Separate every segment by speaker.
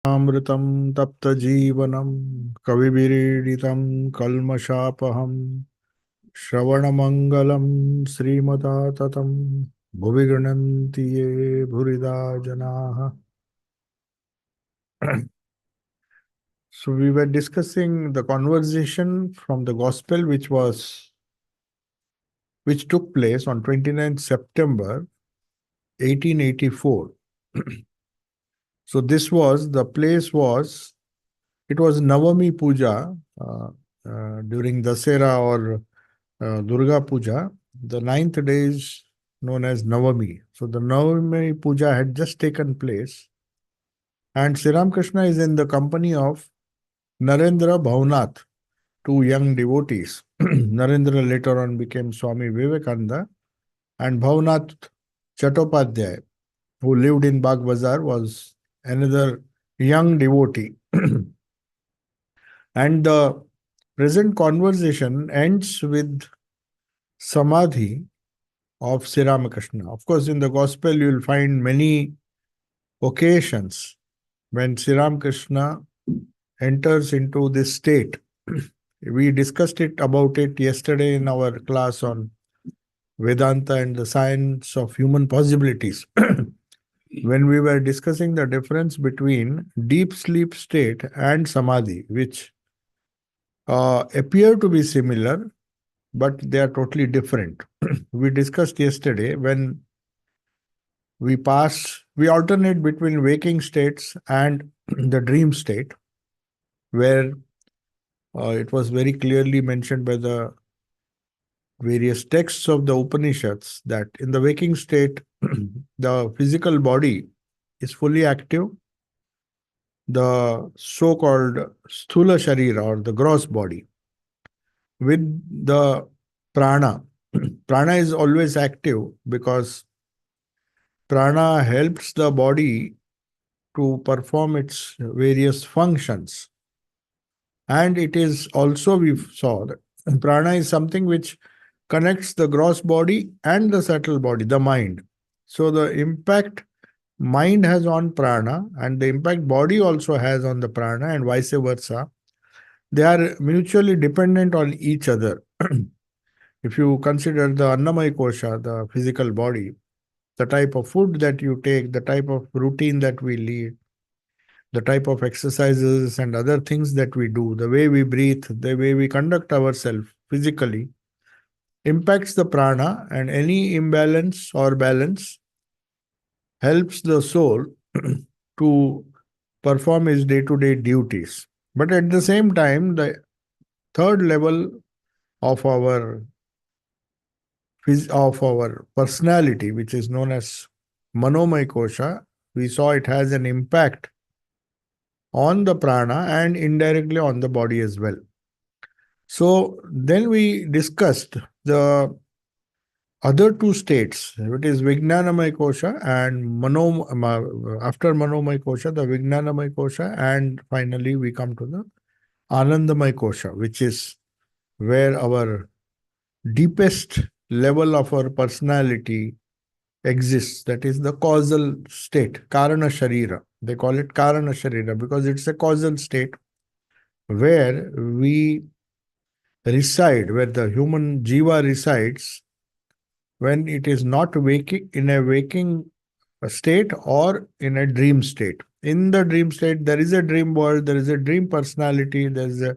Speaker 1: अमृतं तप्तजीवनं कविभिरीडितं कल्मषापहं श्रवणमङ्गलं श्रीमता ततं भुवि गृह्णन्ति ये भूरिदा जनाः. So we were discussing the conversation from the gospel which took place on 29th September 1884. So this was the place was it was Navami Puja during Dasera or Durga Puja. The ninth day is known as Navami. So the Navami Puja had just taken place, and Sri Ramakrishna is in the company of Narendra Bhavnath, two young devotees. Narendra later on became Swami Vivekananda, and Bhavnath Chattopadhyay, who lived in Bagh Bazar, was another young devotee. And the present conversation ends with Samadhi of Sri Ramakrishna. Of course, in the Gospel, you will find many occasions when Sri Ramakrishna enters into this state. We discussed about it yesterday in our class on Vedanta and the science of human possibilities. When we were discussing the difference between deep sleep state and Samadhi, which appear to be similar, but they are totally different. We discussed yesterday when we alternate between waking states and the dream state, where it was very clearly mentioned by the various texts of the Upanishads that in the waking state, the physical body is fully active. The so-called sthula sharira or the gross body with the prana. Prana is always active because prana helps the body to perform its various functions. And it is also, we saw that prana is something which connects the gross body and the subtle body, the mind. So the impact mind has on prana and the impact body also has on the prana and vice versa. They are mutually dependent on each other. If you consider the Annamaya Kosha, the physical body, the type of food that you take, the type of routine that we lead, the type of exercises and other things that we do, the way we breathe, the way we conduct ourselves physically, impacts the prana, and any imbalance or balance helps the soul to perform its day-to-day duties. But at the same time, the third level of our personality, which is known as Manomaya Kosha, we saw it has an impact on the prana and indirectly on the body as well. So then we discussed the other two states, it is Vijnanamaya Kosha and after Manomaya Kosha, the Vijnanamaya Kosha, and finally we come to the Anandamaya Kosha, which is where our deepest level of our personality exists. That is the causal state, Karana Sharira. They call it Karana Sharira because it's a causal state where we reside, where the human jiva resides when it is not waking, in a waking state or in a dream state. In the dream state, there is a dream world, there is a dream personality, there is a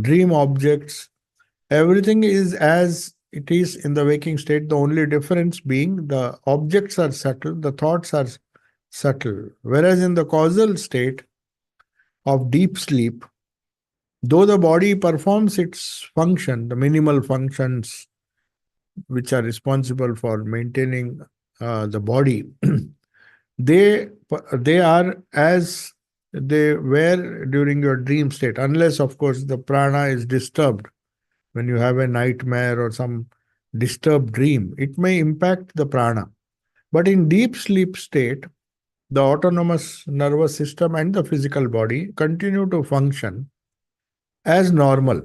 Speaker 1: dream objects. Everything is as it is in the waking state. The only difference being the objects are subtle, the thoughts are subtle. Whereas in the causal state of deep sleep, though the body performs its function, the minimal functions which are responsible for maintaining the body, they are as they were during your dream state, unless of course the prana is disturbed. When you have a nightmare or some disturbed dream, it may impact the prana. But in deep sleep state, the autonomous nervous system and the physical body continue to function as normal.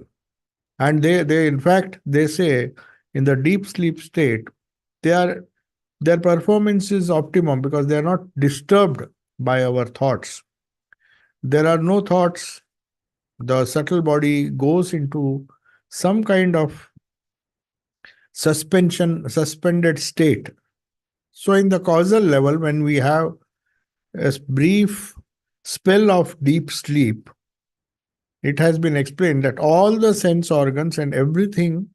Speaker 1: And they in fact, they say in the deep sleep state, their performance is optimum because they are not disturbed by our thoughts. There are no thoughts. The subtle body goes into some kind of suspended state. So, in the causal level, when we have a brief spell of deep sleep, it has been explained that all the sense organs and everything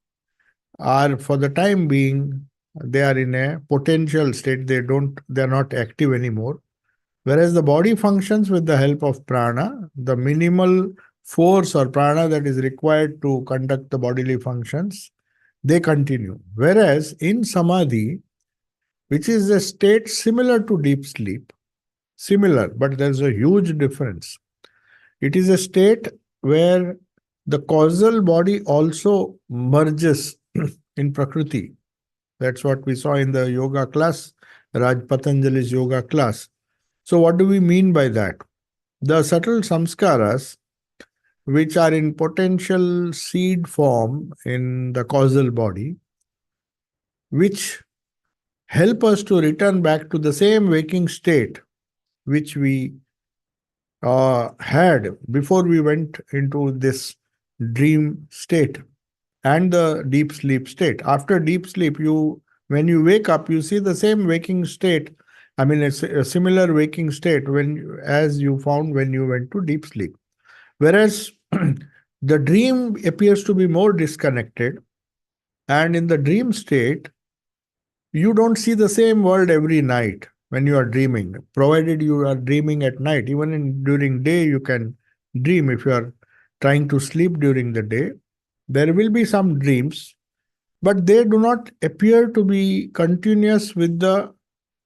Speaker 1: are, for the time being, they are in a potential state. They are not active anymore. Whereas the body functions with the help of prana, the minimal force or prana that is required to conduct the bodily functions, they continue. Whereas in samadhi, which is a state similar to deep sleep, similar, but there's a huge difference. It is a state where the causal body also merges in Prakriti. That's what we saw in the yoga class, Raj Patanjali's yoga class. So, what do we mean by that? The subtle samskaras, which are in potential seed form in the causal body, which help us to return back to the same waking state which we had before we went into this dream state and the deep sleep state. After deep sleep, when you wake up, you see the same waking state. I mean, it's a similar waking state as you found when you went to deep sleep. Whereas the dream appears to be more disconnected, and in the dream state, you don't see the same world every night when you are dreaming, provided you are dreaming at night. Even during day, you can dream if you are trying to sleep during the day. There will be some dreams, but they do not appear to be continuous with the.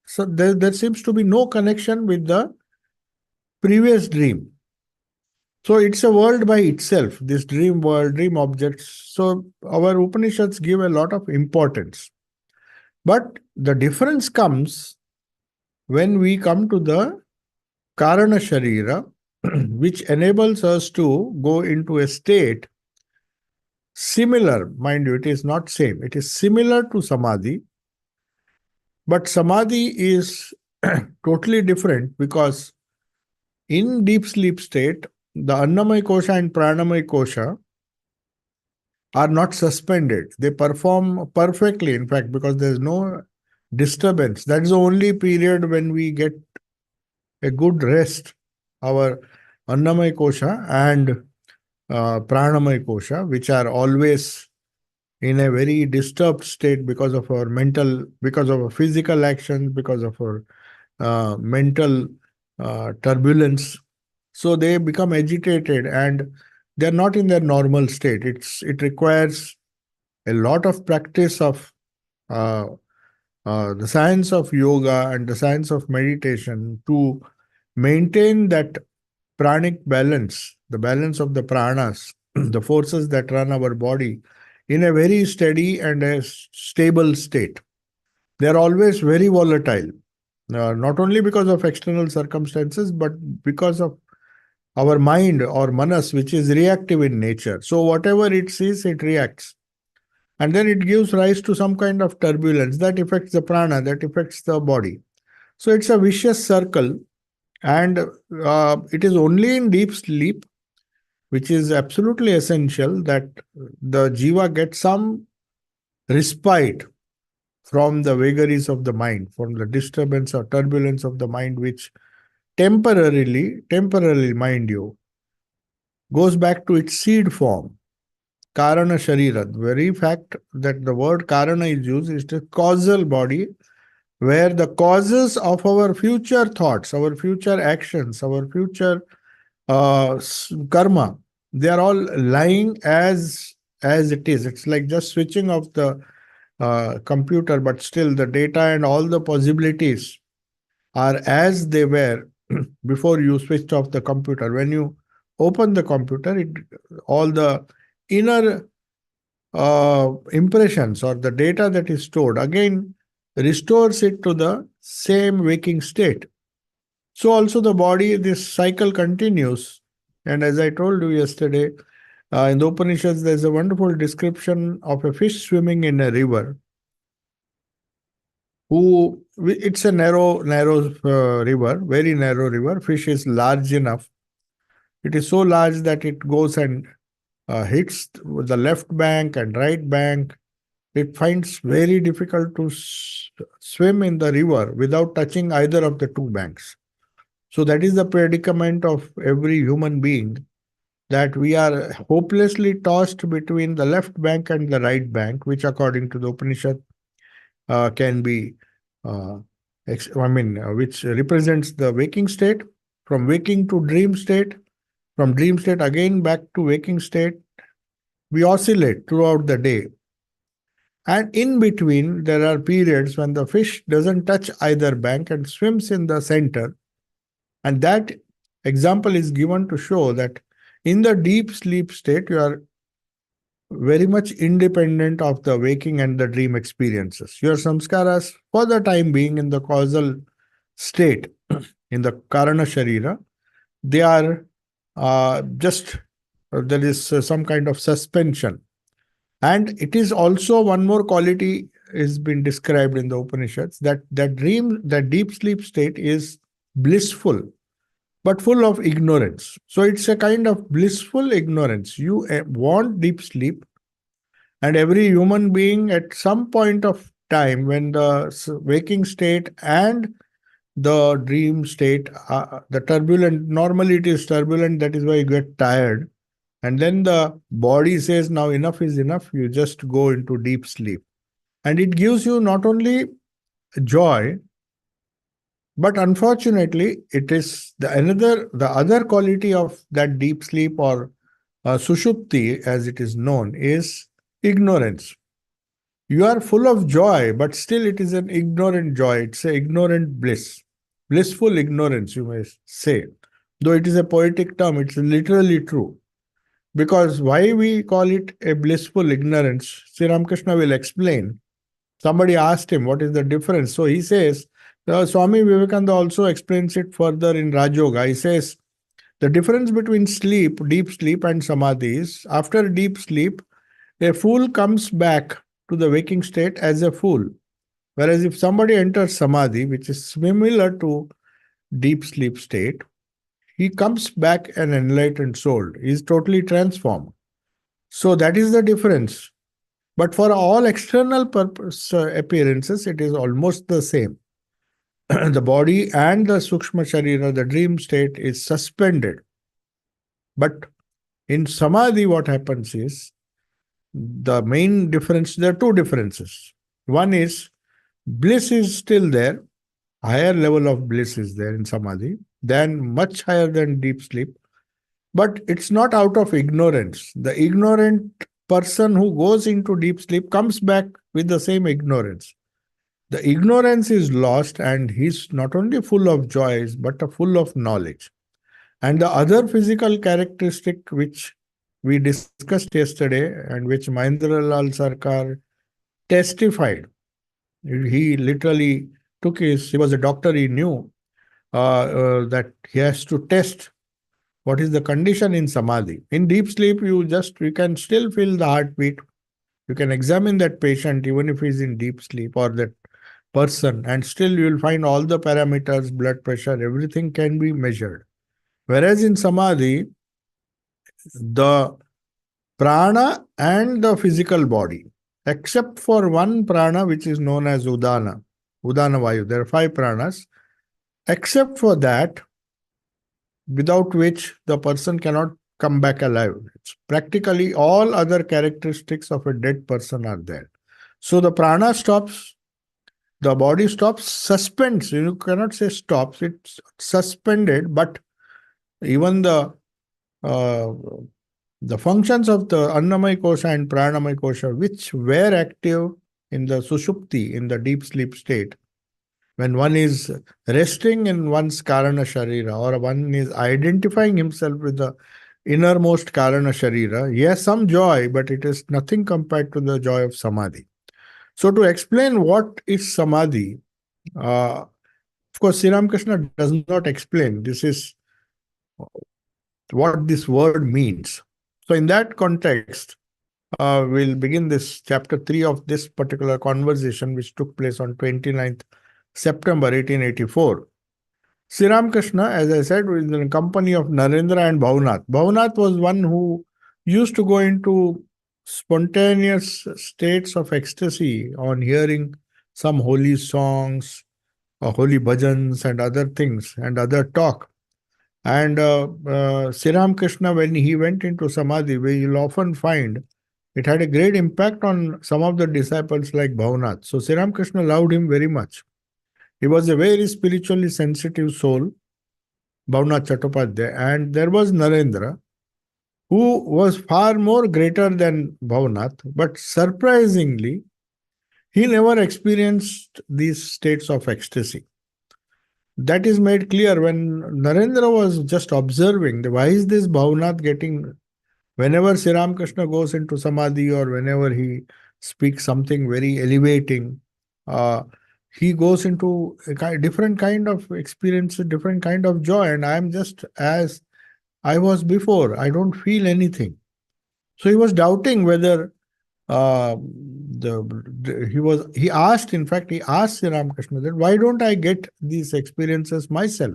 Speaker 1: So there seems to be no connection with the previous dream. So it's a world by itself, this dream world, dream objects. So our Upanishads give a lot of importance. But the difference comes when we come to the Karana Sharira, which enables us to go into a state similar, mind you, it is not same, it is similar to Samadhi, but Samadhi is totally different because in deep sleep state, the Annamaya Kosha and Pranamaya Kosha are not suspended. They perform perfectly, in fact, because there's no disturbance. That's the only period when we get a good rest. Our Annamaya Kosha and Pranamaya Kosha, which are always in a very disturbed state because of our because of our physical actions, because of our mental turbulence. So they become agitated and they're not in their normal state. It requires a lot of practice of uh, the science of yoga and the science of meditation to maintain that pranic balance, the balance of the pranas, the forces that run our body in a very steady and a stable state. They are always very volatile, not only because of external circumstances, but because of our mind or manas, which is reactive in nature. So, whatever it sees, it reacts. And then it gives rise to some kind of turbulence that affects the prana, that affects the body. So, it's a vicious circle. And it is only in deep sleep, which is absolutely essential, that the jiva gets some respite from the vagaries of the mind, from the disturbance or turbulence of the mind, which temporarily, mind you, goes back to its seed form, Karana Sharira. The very fact that the word Karana is used is the causal body, where the causes of our future thoughts, our future actions, our future karma, they are all lying as it is. It's like just switching off the computer, but still the data and all the possibilities are as they were before you switched off the computer. When you open the computer, all the inner impressions or the data that is stored again restores it to the same waking state. So also the body, this cycle continues. And as I told you yesterday, in the Upanishads, there's a wonderful description of a fish swimming in a river. It's a narrow river, very narrow river. Fish is large enough. It is so large that it goes and hits the left bank and right bank. It finds very difficult to swim in the river without touching either of the two banks. So that is the predicament of every human being, that we are hopelessly tossed between the left bank and the right bank, which according to the Upanishad can be, which represents the waking state, from waking to dream state, from dream state again back to waking state. We oscillate throughout the day. And in between, there are periods when the fish doesn't touch either bank and swims in the center. And that example is given to show that in the deep sleep state, you are very much independent of the waking and the dream experiences. Your samskaras, for the time being, in the causal state, in the Karana Sharira, they are there is some kind of suspension. And it is also one more quality is been described in the Upanishads, that that deep sleep state is blissful, but full of ignorance. So it's a kind of blissful ignorance. You want deep sleep, and every human being at some point of time, when the waking state and the dream state, the turbulent, normally it is turbulent, that is why you get tired. And then the body says, now enough is enough, you just go into deep sleep. And it gives you not only joy, but unfortunately, it is the other quality of that deep sleep, or sushupti as it is known, is ignorance. You are full of joy, but still it is an ignorant joy. It's an ignorant bliss. Blissful ignorance, you may say. Though it is a poetic term, it's literally true. Because why we call it a blissful ignorance, Sri Ramakrishna will explain. Somebody asked him, what is the difference? So he says, Swami Vivekananda also explains it further in Rajoga. He says, the difference between sleep, deep sleep and samadhi is, after deep sleep, a fool comes back to the waking state as a fool. Whereas if somebody enters samadhi, which is similar to deep sleep state, he comes back an enlightened soul. He is totally transformed. So that is the difference. But for all external appearances, it is almost the same. The body and the Sukshma Sharira, the dream state, is suspended. But in Samadhi, what happens is, the main difference, there are two differences. One is, bliss is still there, higher level of bliss is there in Samadhi, much higher than deep sleep. But it's not out of ignorance. The ignorant person who goes into deep sleep comes back with the same ignorance. The ignorance is lost, and he's not only full of joys, but full of knowledge. And the other physical characteristic which we discussed yesterday, and which Mahendralal Sarkar testified, he literally he was a doctor, he knew that he has to test what is the condition in samadhi. In deep sleep, you can still feel the heartbeat. You can examine that patient even if he's in deep sleep, or that person, and still you will find all the parameters, blood pressure, everything can be measured. Whereas in samadhi, the prana and the physical body, except for one prana which is known as Udana Vayu, there are 5 pranas. Except for that, without which the person cannot come back alive. It's practically all other characteristics of a dead person are there. So the prana stops, the body stops, suspends. You cannot say stops, it's suspended, but even the functions of the Annamaya Kosha and Pranamaya Kosha, which were active in the Sushupti, in the deep sleep state, when one is resting in one's Karana Sharira, or one is identifying himself with the innermost Karana Sharira, he has some joy, but it is nothing compared to the joy of Samadhi. So to explain what is Samadhi, of course, Sri Ramakrishna does not explain. This is what this word means. So in that context, we'll begin this chapter 3 of this particular conversation, which took place on 29th September 1884. Sri Ramakrishna, as I said, was in the company of Narendra and Bhavnath. Bhavnath was one who used to go into spontaneous states of ecstasy on hearing some holy songs, holy bhajans, and other things, and other talk. And Sri Ramakrishna, when he went into Samadhi, we will often find it had a great impact on some of the disciples like Bhavnath. So Sri Ramakrishna loved him very much. He was a very spiritually sensitive soul, Bhavnath Chattopadhyay, and there was Narendra, who was far more greater than Bhavnath, but surprisingly, he never experienced these states of ecstasy. That is made clear when Narendra was just observing why is this Bhavnath getting, whenever Sri Ramakrishna goes into Samadhi or whenever he speaks something very elevating, uh, he goes into a different kind of experience, a different kind of joy, and I am just as I was before. I don't feel anything. So he was doubting whether he asked, in fact, he asked Sri Ramakrishna that why don't I get these experiences myself?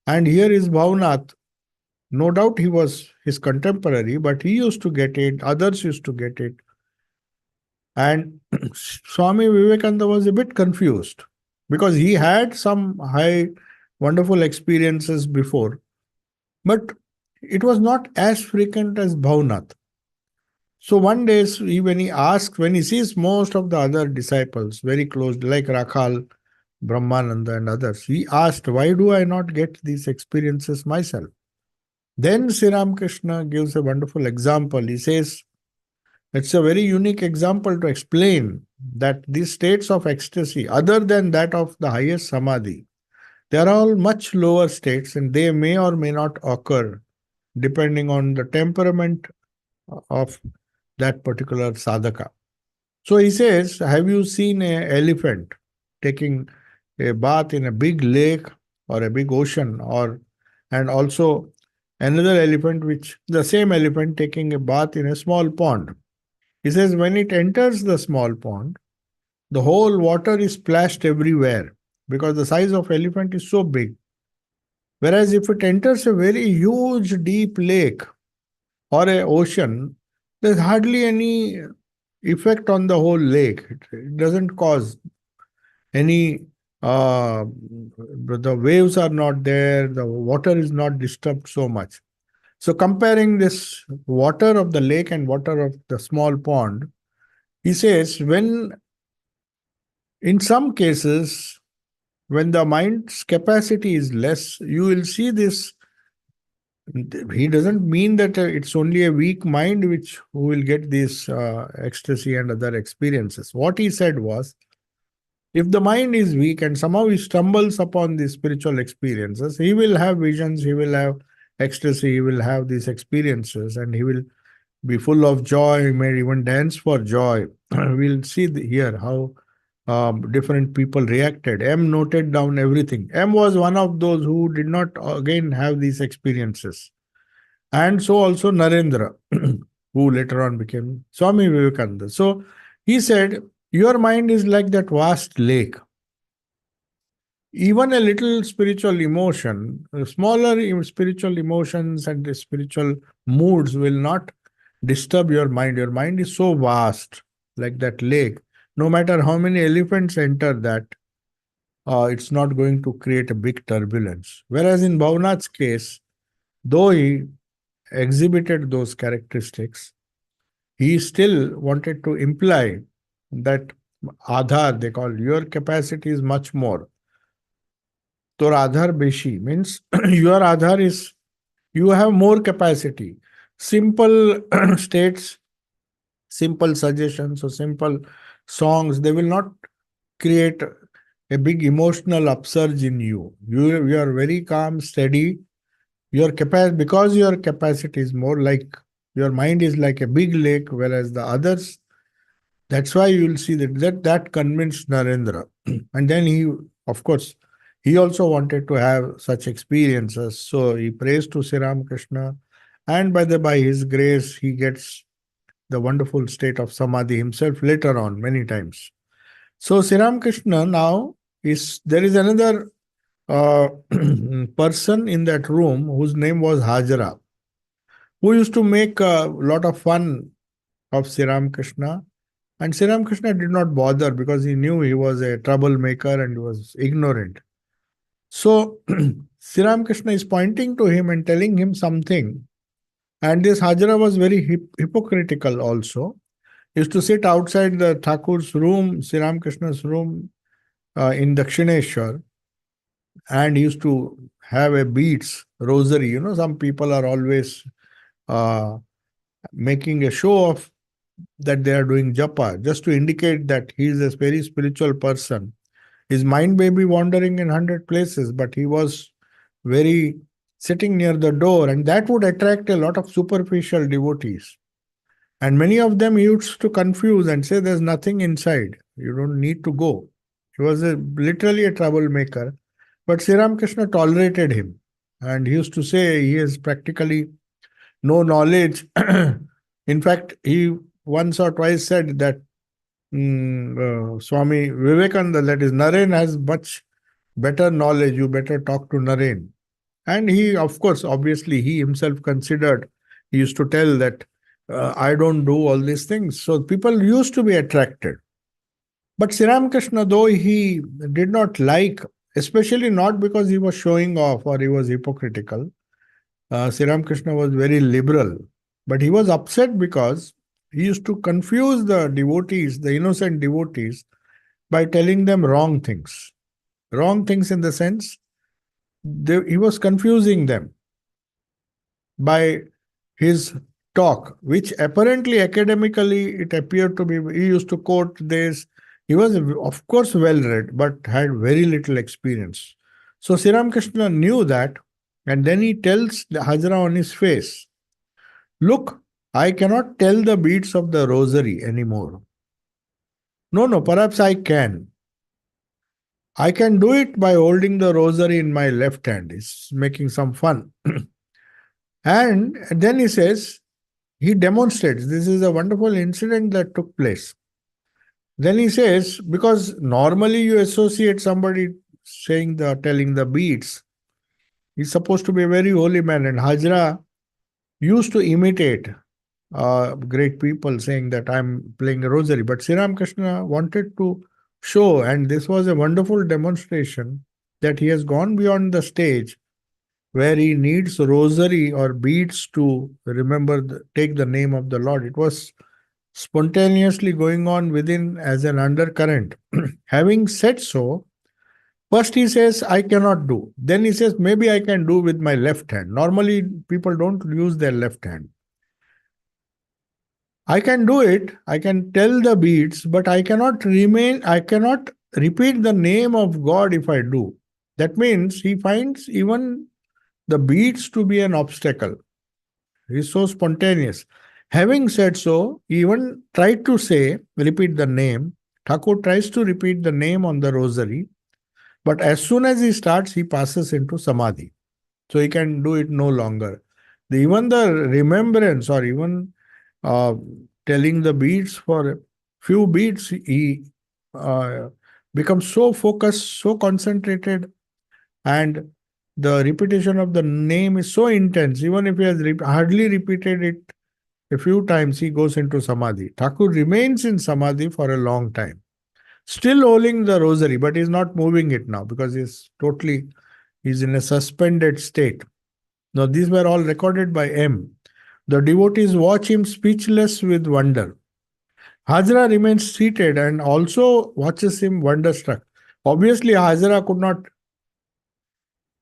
Speaker 1: And here is Bhavnath. No doubt he was his contemporary, but he used to get it, others used to get it. And Swami Vivekananda was a bit confused because he had some high, wonderful experiences before, but it was not as frequent as Bhavnath. So one day, when he asks, when he sees most of the other disciples very close, like Rakhal, Brahmananda, and others, he asked, why do I not get these experiences myself? Then Sri Ramakrishna gives a wonderful example. He says, it's a very unique example to explain that these states of ecstasy, other than that of the highest samadhi, they are all much lower states and they may or may not occur depending on the temperament of that particular sadhaka. So he says, have you seen an elephant taking a bath in a big lake or a big ocean, or and also another elephant, which the same elephant taking a bath in a small pond? He says, when it enters the small pond, the whole water is splashed everywhere because the size of elephant is so big. Whereas if it enters a very huge deep lake or a ocean, there's hardly any effect on the whole lake. It doesn't cause any, the waves are not there, the water is not disturbed so much. So comparing this water of the lake and water of the small pond, he says, when in some cases, when the mind's capacity is less, you will see this. He doesn't mean that it's only a weak mind which who will get this ecstasy and other experiences. What he said was, if the mind is weak and somehow he stumbles upon these spiritual experiences, he will have visions, he will have ecstasy, he will have these experiences, and he will be full of joy, he may even dance for joy. We'll see here how different people reacted. M noted down everything. M was one of those who did not again have these experiences. And so also Narendra, who later on became Swami Vivekananda. So he said, your mind is like that vast lake. Even a little spiritual emotion, smaller spiritual emotions and the spiritual moods will not disturb your mind. Your mind is so vast, like that lake. No matter how many elephants enter that, it's not going to create a big turbulence. Whereas in Bhavnath's case, though he exhibited those characteristics, he still wanted to imply that Adhar, they call your capacity is much more. So Adhar Beshi means your Adhar is, you have more capacity. Simple states, simple suggestions or simple songs, they will not create a big emotional upsurge in you. You are very calm, steady. Your capacity, because your capacity is more like, your mind is like a big lake, whereas the others, that's why you will see that convinced Narendra. And then he, of course, he also wanted to have such experiences. So he prays to Sri Ramakrishna, and by his grace, he gets the wonderful state of samadhi himself later on, many times. So Sri Ramakrishna now is, there is another person in that room whose name was Hajra, who used to make a lot of fun of Sri Ramakrishna. And Sri Ramakrishna did not bother because he knew he was a troublemaker and he was ignorant. So Sri Ramakrishna is pointing to him and telling him something. And this Hajra was very hypocritical also. He used to sit outside the Thakur's room, Sri Ramakrishna's room in Dakshineshwar, and he used to have a beads, rosary. You know, some people are always uh, making a show of that they are doing japa just to indicate that he is a very spiritual person. His mind may be wandering in 100 places, but he was very sitting near the door, and that would attract a lot of superficial devotees. And many of them used to confuse and say, "There's nothing inside. You don't need to go." He was literally a troublemaker. But Sri Ramakrishna tolerated him. And he used to say he has practically no knowledge. In fact, he once or twice said that Swami Vivekananda, that is, Naren has much better knowledge. You better talk to Naren. And he, of course, obviously, he himself considered, he used to tell that I don't do all these things. So people used to be attracted. But Sri Ramakrishna, though he did not like, especially not because he was showing off or he was hypocritical, Sri Ramakrishna was very liberal. But he was upset because he used to confuse the devotees, the innocent devotees, by telling them wrong things. Wrong things in the sense he was confusing them by his talk, which apparently academically it appeared to be. He used to quote this. He was, of course, well read, but had very little experience. So Sri Ramakrishna knew that, and then he tells the Hajra on his face, "Look, I cannot tell the beads of the rosary anymore. No, no, perhaps I can. I can do it by holding the rosary in my left hand." He's making some fun. And then he says, he demonstrates. This is a wonderful incident that took place. Then he says, because normally you associate somebody telling the beads, he's supposed to be a very holy man. And Hajra used to imitate great people saying that I'm playing a rosary. But Sri Ramakrishna wanted to show, and this was a wonderful demonstration, that he has gone beyond the stage where he needs rosary or beads to take the name of the Lord. It was spontaneously going on within as an undercurrent. Having said so, first he says, I cannot do. Then he says, maybe I can do with my left hand. Normally, people don't use their left hand. I can do it, I can tell the beads, but I cannot repeat the name of God if I do. That means he finds even the beads to be an obstacle. He is so spontaneous. Having said so, he even tried to repeat the name. Thakur tries to repeat the name on the rosary, but as soon as he starts, he passes into samadhi. So he can do it no longer. Even the remembrance or even telling the beads for a few beads, he becomes so focused, so concentrated, and the repetition of the name is so intense. Even if he has hardly repeated it a few times, he goes into samadhi. Thakur remains in samadhi for a long time, still holding the rosary, but he's not moving it now because he's in a suspended state. Now, these were all recorded by M. The devotees watch him speechless with wonder. Hajra remains seated and also watches him wonderstruck. Obviously, Hajra could not,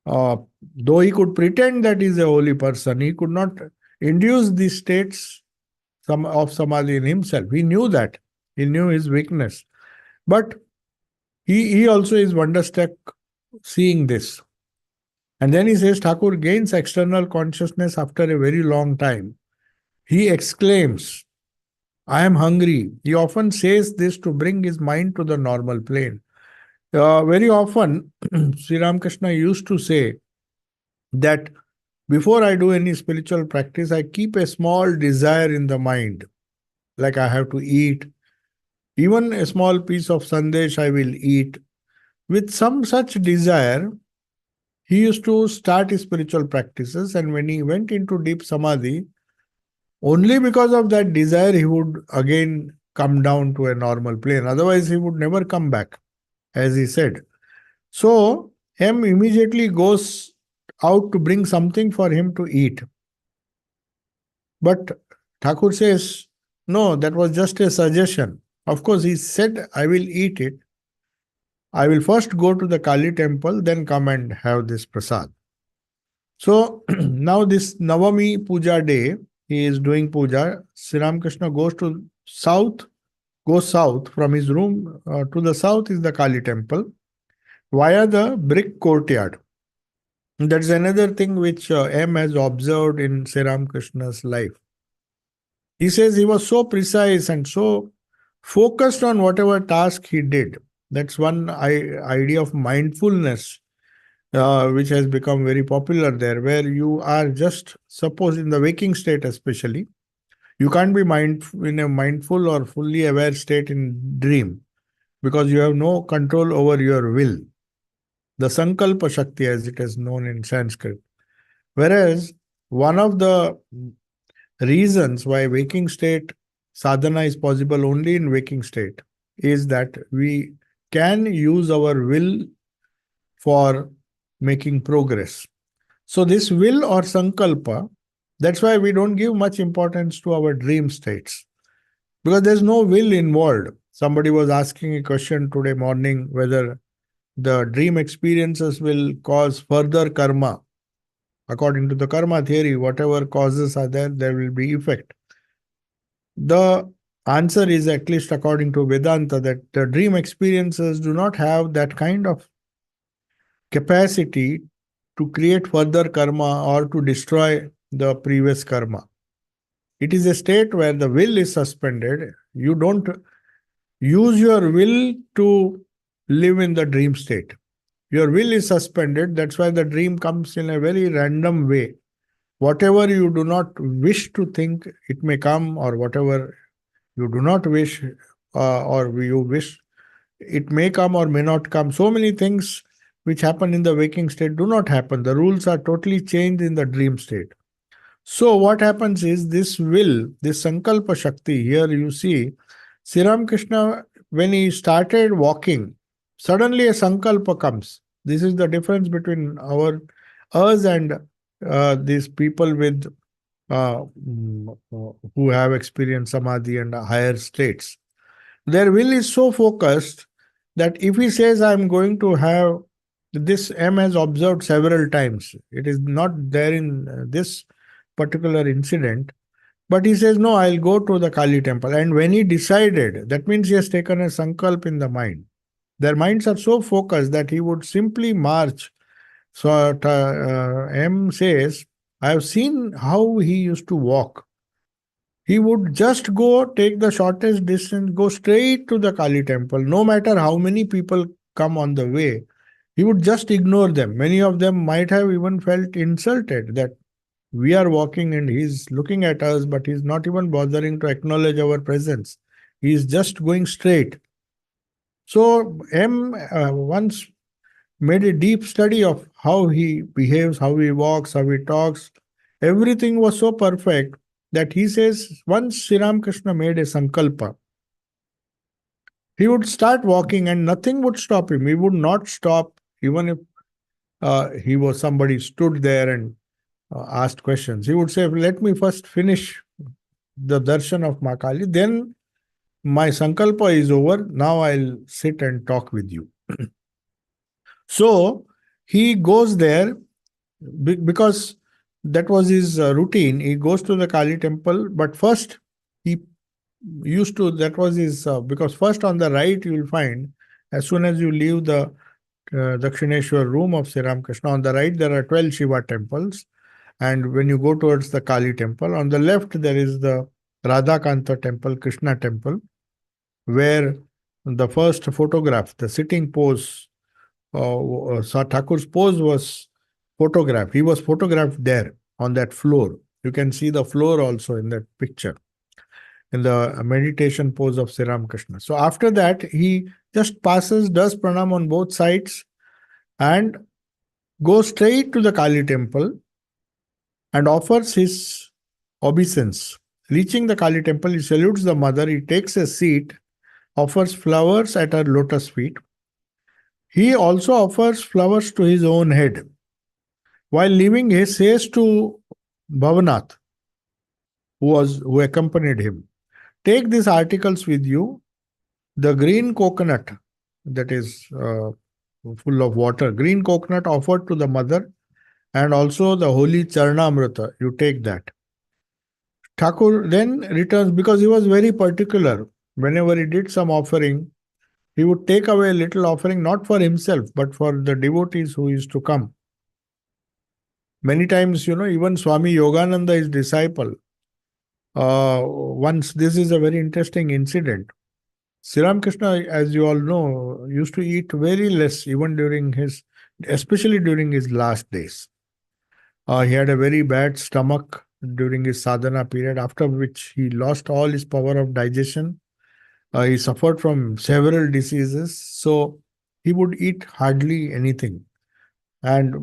Speaker 1: though he could pretend that he's a holy person, he could not induce these states of samadhi in himself. He knew that. He knew his weakness. But he also is wonderstruck seeing this. And then he says, Thakur gains external consciousness after a very long time. He exclaims, I am hungry. He often says this to bring his mind to the normal plane. Very often, Sri Ramakrishna used to say that before I do any spiritual practice, I keep a small desire in the mind, like I have to eat. Even a small piece of sandesh I will eat. With some such desire, he used to start his spiritual practices, and when he went into deep samadhi, only because of that desire, he would again come down to a normal plane. Otherwise, he would never come back, as he said. So, M immediately goes out to bring something for him to eat. But Thakur says, no, that was just a suggestion. Of course, he said, I will eat it. I will first go to the Kali temple, then come and have this prasad. So now this Navami Puja day, he is doing puja. Sri Ramakrishna goes south from his room. To the south is the Kali temple via the brick courtyard. That's another thing which M has observed in Sri Ramakrishna's life. He says he was so precise and so focused on whatever task he did. That's one idea of mindfulness, which has become very popular there, where you are just, suppose in the waking state especially, you can't be in a mindful or fully aware state in dream because you have no control over your will, the Sankalpa Shakti as it is known in Sanskrit. Whereas one of the reasons why waking state sadhana is possible only in waking state is that we can use our will for making progress. So this will or sankalpa, that's why we don't give much importance to our dream states, because there's no will involved. Somebody was asking a question today morning whether the dream experiences will cause further karma. According to the karma theory, whatever causes are there, there will be effect. The answer is, at least according to Vedanta, that the dream experiences do not have that kind of capacity to create further karma or to destroy the previous karma. It is a state where the will is suspended. You don't use your will to live in the dream state. Your will is suspended. That's why the dream comes in a very random way. Whatever you do not wish to think, it may come, or whatever you do not wish, or you wish, it may come or may not come. So many things which happen in the waking state do not happen. The rules are totally changed in the dream state. So what happens is this will, this Sankalpa Shakti, here you see, Sri Ramakrishna, when he started walking, suddenly a Sankalpa comes. This is the difference between us and these people with who have experienced Samadhi and higher states. Their will is so focused that if he says, I'm going to have this, M has observed several times. It is not there in this particular incident, but he says, no, I'll go to the Kali temple. And when he decided, that means he has taken a sankalp in the mind. Their minds are so focused that he would simply march. So M says, I have seen how he used to walk. He would just go take the shortest distance, go straight to the Kali temple, no matter how many people come on the way. He would just ignore them. Many of them might have even felt insulted that we are walking and he's looking at us, but he's not even bothering to acknowledge our presence. He's just going straight. So M once made a deep study of how he behaves, how he walks, how he talks. Everything was so perfect that he says once Sri Ramakrishna made a sankalpa, he would start walking and nothing would stop him. He would not stop even if somebody stood there and asked questions. He would say, let me first finish the darshan of Makali, then my sankalpa is over. Now I'll sit and talk with you. So he goes there because that was his routine. He goes to the Kali temple, but first he used to, that was his, because first on the right you will find, as soon as you leave the Dakshineshwar room of Sri Ramakrishna, on the right there are 12 Shiva temples. And when you go towards the Kali temple, on the left there is the Radhakanta temple, Krishna temple, where the first photograph, the sitting pose, Thakur's pose was photographed. He was photographed there on that floor. You can see the floor also in that picture, in the meditation pose of Sri Ramakrishna. So after that, he just passes, does pranam on both sides, and goes straight to the Kali temple and offers his obeisance. Reaching the Kali temple, he salutes the mother, he takes a seat, offers flowers at her lotus feet. He also offers flowers to his own head. While leaving, he says to Bhavanath, who accompanied him, take these articles with you. The green coconut that is full of water, green coconut offered to the mother, and also the holy Charnamrita. You take that. Thakur then returns because he was very particular. Whenever he did some offering, he would take away a little offering, not for himself, but for the devotees who is to come. Many times, even Swami Yogananda, his disciple, once, this is a very interesting incident. Sri Ramakrishna, as you all know, used to eat very less, even especially during his last days. He had a very bad stomach during his sadhana period, after which he lost all his power of digestion. He suffered from several diseases, so he would eat hardly anything. And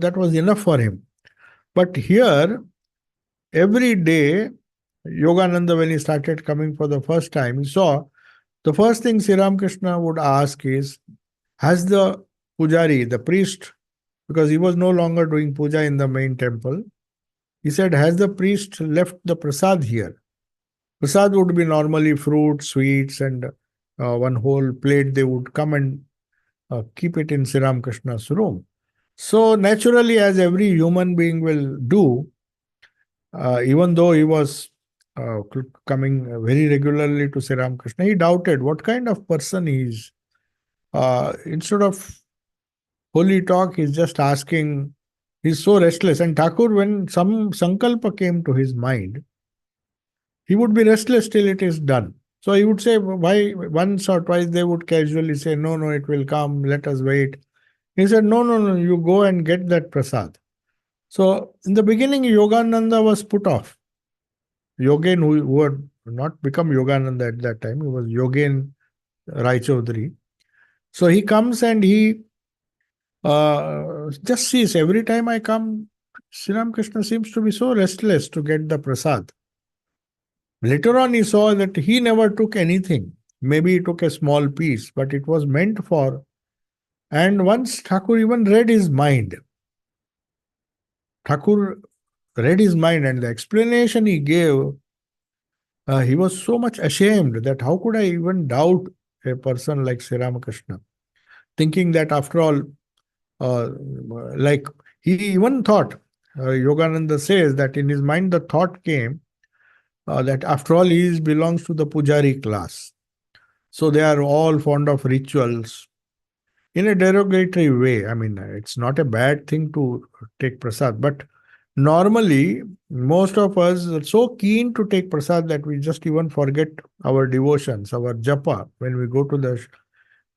Speaker 1: that was enough for him. But here, every day, Yogananda, when he started coming for the first time, he saw the first thing Sri Ramakrishna would ask is, has the pujari, the priest, because he was no longer doing puja in the main temple, he said, has the priest left the prasad here? Prasad would be normally fruit, sweets, and one whole plate. They would come and keep it in Sri Ramakrishna's room. So naturally, as every human being will do, even though he was coming very regularly to Sri Ramakrishna, he doubted what kind of person he is. Instead of holy talk, he's just asking, he's so restless. And Thakur, when some sankalpa came to his mind, he would be restless till it is done. So he would say, why, once or twice they would casually say, no, no, it will come, let us wait. He said, no, no, no, you go and get that prasad. So in the beginning, Yogananda was put off. Yogen, who had not become Yogananda at that time, he was Yogen Raichaudhary. So he comes and he just sees, every time I come, Sri Ramakrishna seems to be so restless to get the prasad. Later on, he saw that he never took anything. Maybe he took a small piece, but it was meant for. And once Thakur even read his mind. Thakur read his mind, and the explanation he gave, he was so much ashamed that how could I even doubt a person like Sri Ramakrishna? Thinking that after all, like he even thought, Yogananda says that in his mind the thought came that after all he belongs to the Pujari class. So they are all fond of rituals in a derogatory way. I mean, it's not a bad thing to take prasad, but normally most of us are so keen to take prasad that we just even forget our devotions, our japa when we go to the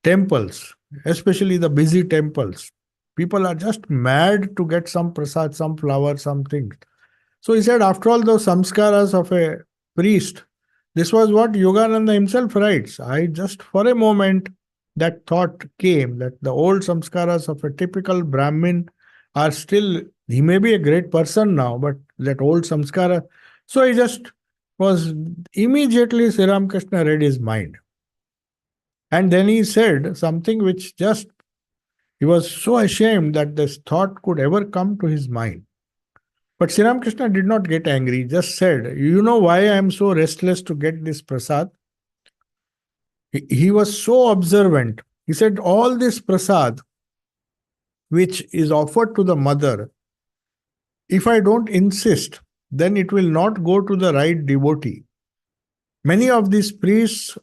Speaker 1: temples, especially the busy temples. People are just mad to get some prasad, some flower, something. So he said, after all those samskaras of a priest, this was what Yogananda himself writes. I just, for a moment, that thought came that the old samskaras of a typical Brahmin are still, he may be a great person now, but that old samskara. So he just was, immediately Sri Ramakrishna read his mind. And then he said something which just, he was so ashamed that this thought could ever come to his mind. But Sri Ramakrishna did not get angry, he just said, you know why I am so restless to get this prasad? He was so observant. He said, all this prasad which is offered to the mother, if I don't insist, then it will not go to the right devotee. Many of these priests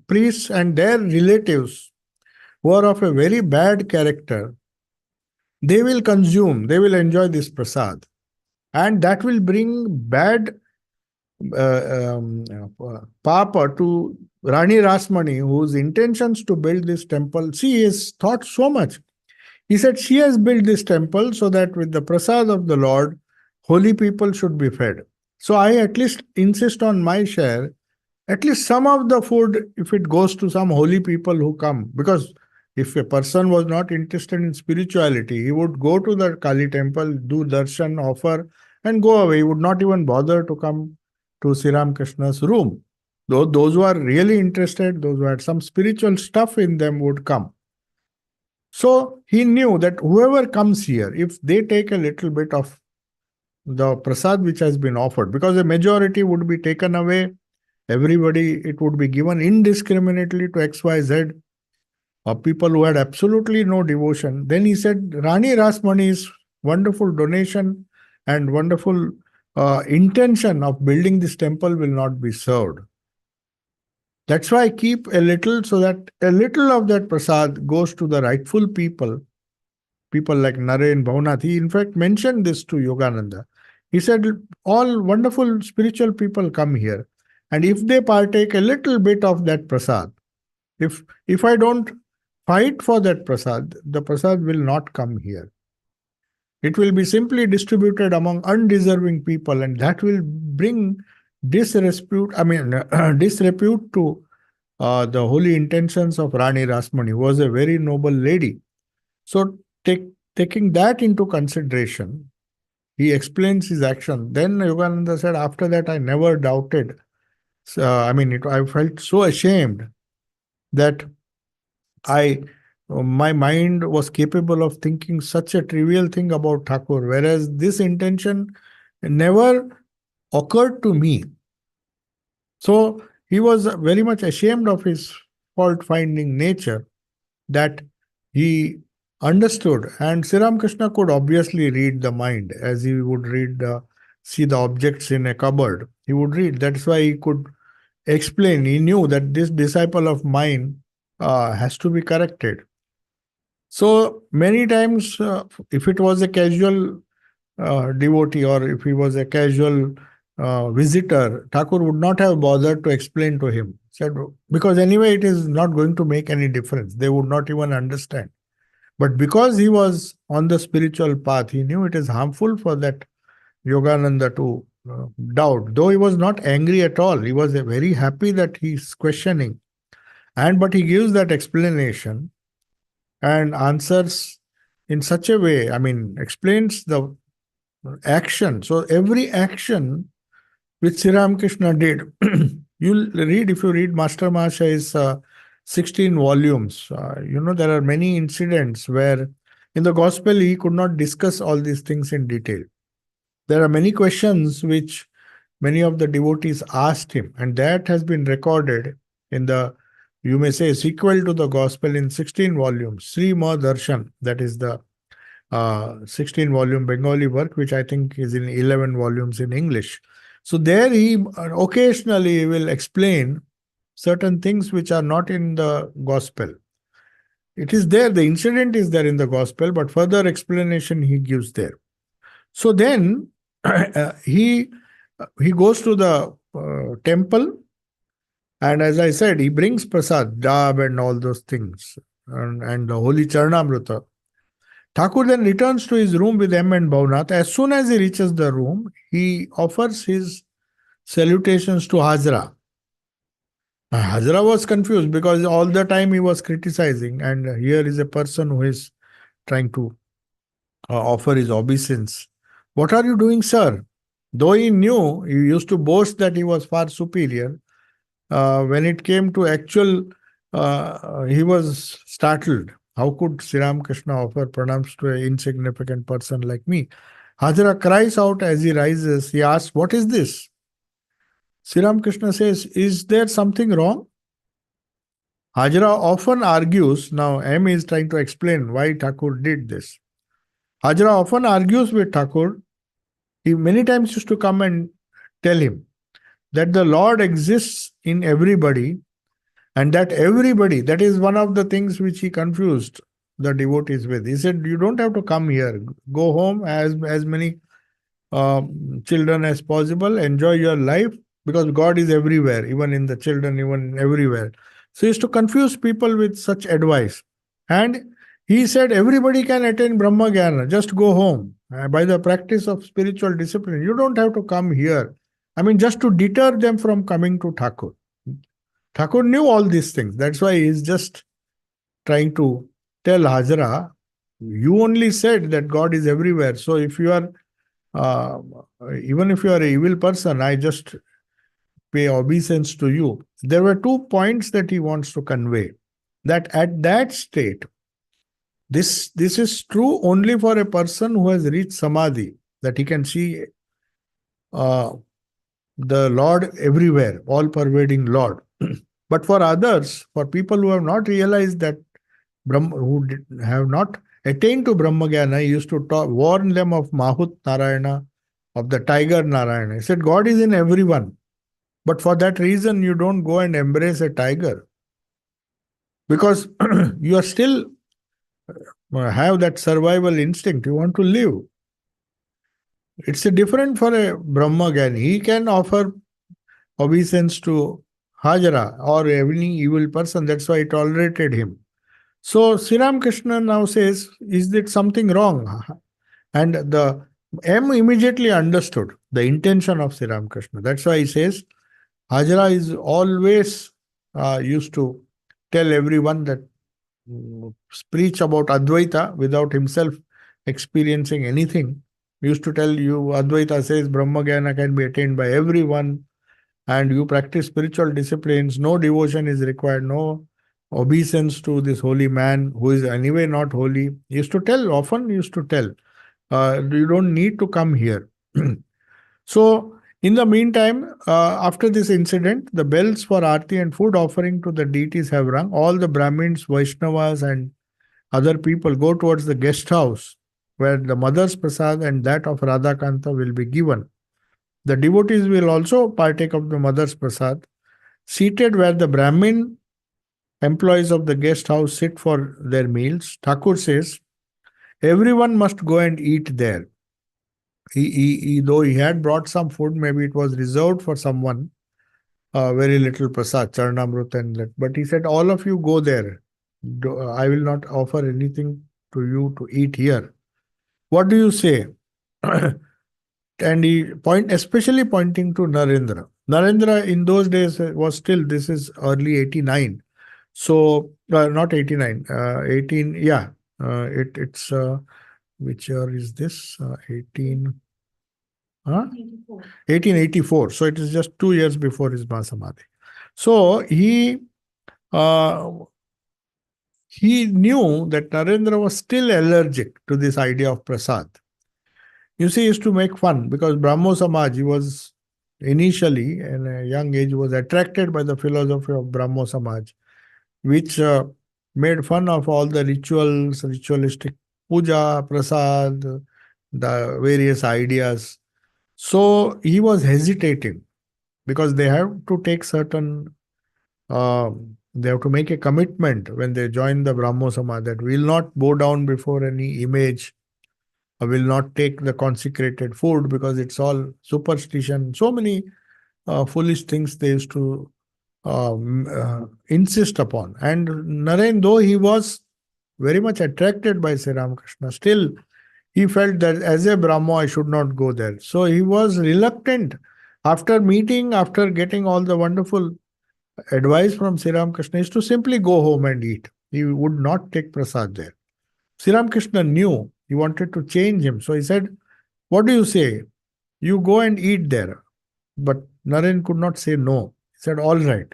Speaker 1: priests and their relatives who are of a very bad character, they will enjoy this prasad. And that will bring bad papa to Rani Rasmani, whose intentions to build this temple. She has thought so much. He said she has built this temple so that with the prasad of the Lord, holy people should be fed. So I at least insist on my share. At least some of the food, if it goes to some holy people who come, because If a person was not interested in spirituality, he would go to the Kali temple, do darshan, offer, and go away. He would not even bother to come to Sri Ramakrishna's room. Though those who are really interested, those who had some spiritual stuff in them would come. So he knew that whoever comes here, if they take a little bit of the prasad which has been offered, because a majority would be taken away, everybody, it would be given indiscriminately to XYZ, of people who had absolutely no devotion. Then he said, Rani Rasmani's wonderful donation and wonderful intention of building this temple will not be served. That's why I keep a little, so that a little of that prasad goes to the rightful people, people like Naren Bhavnath. He in fact mentioned this to Yogananda. He said, all wonderful spiritual people come here. And if they partake a little bit of that prasad, if I don't fight for that prasad, the prasad will not come here. It will be simply distributed among undeserving people, and that will bring disrepute to the holy intentions of Rani Rasmani, who was a very noble lady. So taking that into consideration, he explains his action. Then Yogananda said, after that, I never doubted. I felt so ashamed that my mind was capable of thinking such a trivial thing about Thakur, whereas this intention never occurred to me. So he was very much ashamed of his fault-finding nature, that he understood. And Sri Ramakrishna could obviously read the mind, as he would see the objects in a cupboard. He would read. That's why he could explain. He knew that this disciple of mine has to be corrected. So many times, if it was a casual devotee, or if he was a casual visitor, Thakur would not have bothered to explain to him. Said, because anyway, it is not going to make any difference. They would not even understand. But because he was on the spiritual path, he knew it is harmful for that Yogananda to doubt. Though he was not angry at all, he was very happy that he's questioning. But he gives that explanation and answers in such a way, explains the action. So every action which Sri Ramakrishna did, you'll read, if you read Master Mahashay's 16 volumes, there are many incidents where in the gospel he could not discuss all these things in detail. There are many questions which many of the devotees asked him, and that has been recorded in the, you may say, sequel to the gospel in 16 volumes, Sri Ma Darshan, that is the 16-volume Bengali work, which I think is in 11 volumes in English. So there he occasionally will explain certain things which are not in the gospel. It is there, the incident is there in the gospel, but further explanation he gives there. So then he goes to the temple, and as I said, he brings prasad, dab and all those things, and the holy Charnamrita. Thakur then returns to his room with M and Bhavnath. As soon as he reaches the room, he offers his salutations to Hajra. Hajra was confused because all the time he was criticizing, and here is a person who is trying to offer his obeisance. What are you doing, sir? Though he knew, he used to boast that he was far superior. When it came to actual, he was startled. How could Sri Ramakrishna offer pranams to an insignificant person like me? Hajra cries out as he rises. He asks, what is this? Sri Ramakrishna says, is there something wrong? Hajra often argues. Now M is trying to explain why Thakur did this. Hajra often argues with Thakur. He many times used to come and tell him that the Lord exists in everybody, and that everybody, that is one of the things which he confused the devotees with. He said, you don't have to come here. Go home as many children as possible. Enjoy your life, because God is everywhere, even in the children, even everywhere. So he used to confuse people with such advice. And he said, everybody can attain Brahma Jnana. Just go home. By the practice of spiritual discipline, you don't have to come here. Just to deter them from coming to Thakur. Thakur knew all these things. That's why he's just trying to tell Hajra, you only said that God is everywhere. So if you are, uh, even if you are an evil person, I just pay obeisance to you. There were 2 points that he wants to convey. That at that state, this is true only for a person who has reached samadhi, that he can see uh, the Lord everywhere, all pervading Lord. But for others, for people who have not realized that have not attained to Brahmagyan, he used to warn them of Mahut Narayana, of the tiger Narayana. He said, God is in everyone. But for that reason, you don't go and embrace a tiger. Because you are still have that survival instinct. You want to live. It's a different for a Brahmagyan. He can offer obeisance to Hajara or any evil person. That's why he tolerated him. So Sri Ramakrishna now says, is it something wrong? And the M immediately understood the intention of Sri Ramakrishna. That's why he says, Hajara is always used to tell everyone that preach about Advaita without himself experiencing anything. He used to tell you, Advaita says Brahmagyan can be attained by everyone, and you practice spiritual disciplines, no devotion is required, no obeisance to this holy man who is anyway not holy. He used to tell, often used to tell, you don't need to come here. So, in the meantime, after this incident, the bells for Aarti and food offering to the deities have rung. All the Brahmins, Vaishnavas, and other people go towards the guest house where the mother's prasad and that of Radhakanta will be given. The devotees will also partake of the mother's prasad. Seated where the Brahmin employees of the guest house sit for their meals, Thakur says, everyone must go and eat there. Though he had brought some food, maybe it was reserved for someone, very little prasad, charnamrut and that. But he said, all of you go there. I will not offer anything to you to eat here. What do you say? And he especially pointing to Narendra. Narendra in those days was still, this is early 89. So, not 89, 18, yeah. It's, which year is this? 1884. So it is just 2 years before his Mahasamadhi. So he knew that Narendra was still allergic to this idea of prasad. You see, he used to make fun because Brahmo Samaj, he was initially, in a young age, was attracted by the philosophy of Brahmo Samaj, which made fun of all the rituals, ritualistic puja, prasad, the various ideas. So he was hesitating because they have to take certain, they have to make a commitment when they join the Brahmo Samaj that we will not bow down before any image, will not take the consecrated food because it's all superstition. So many foolish things they used to insist upon. And Naren, though he was very much attracted by Sri Ramakrishna, still he felt that as a Brahmo I should not go there. So he was reluctant. After meeting, after getting all the wonderful advice from Sri Ramakrishna, is to simply go home and eat. He would not take prasad there. Sri Ramakrishna knew he wanted to change him. So he said, what do you say? You go and eat there. But Naren could not say no. He said, all right.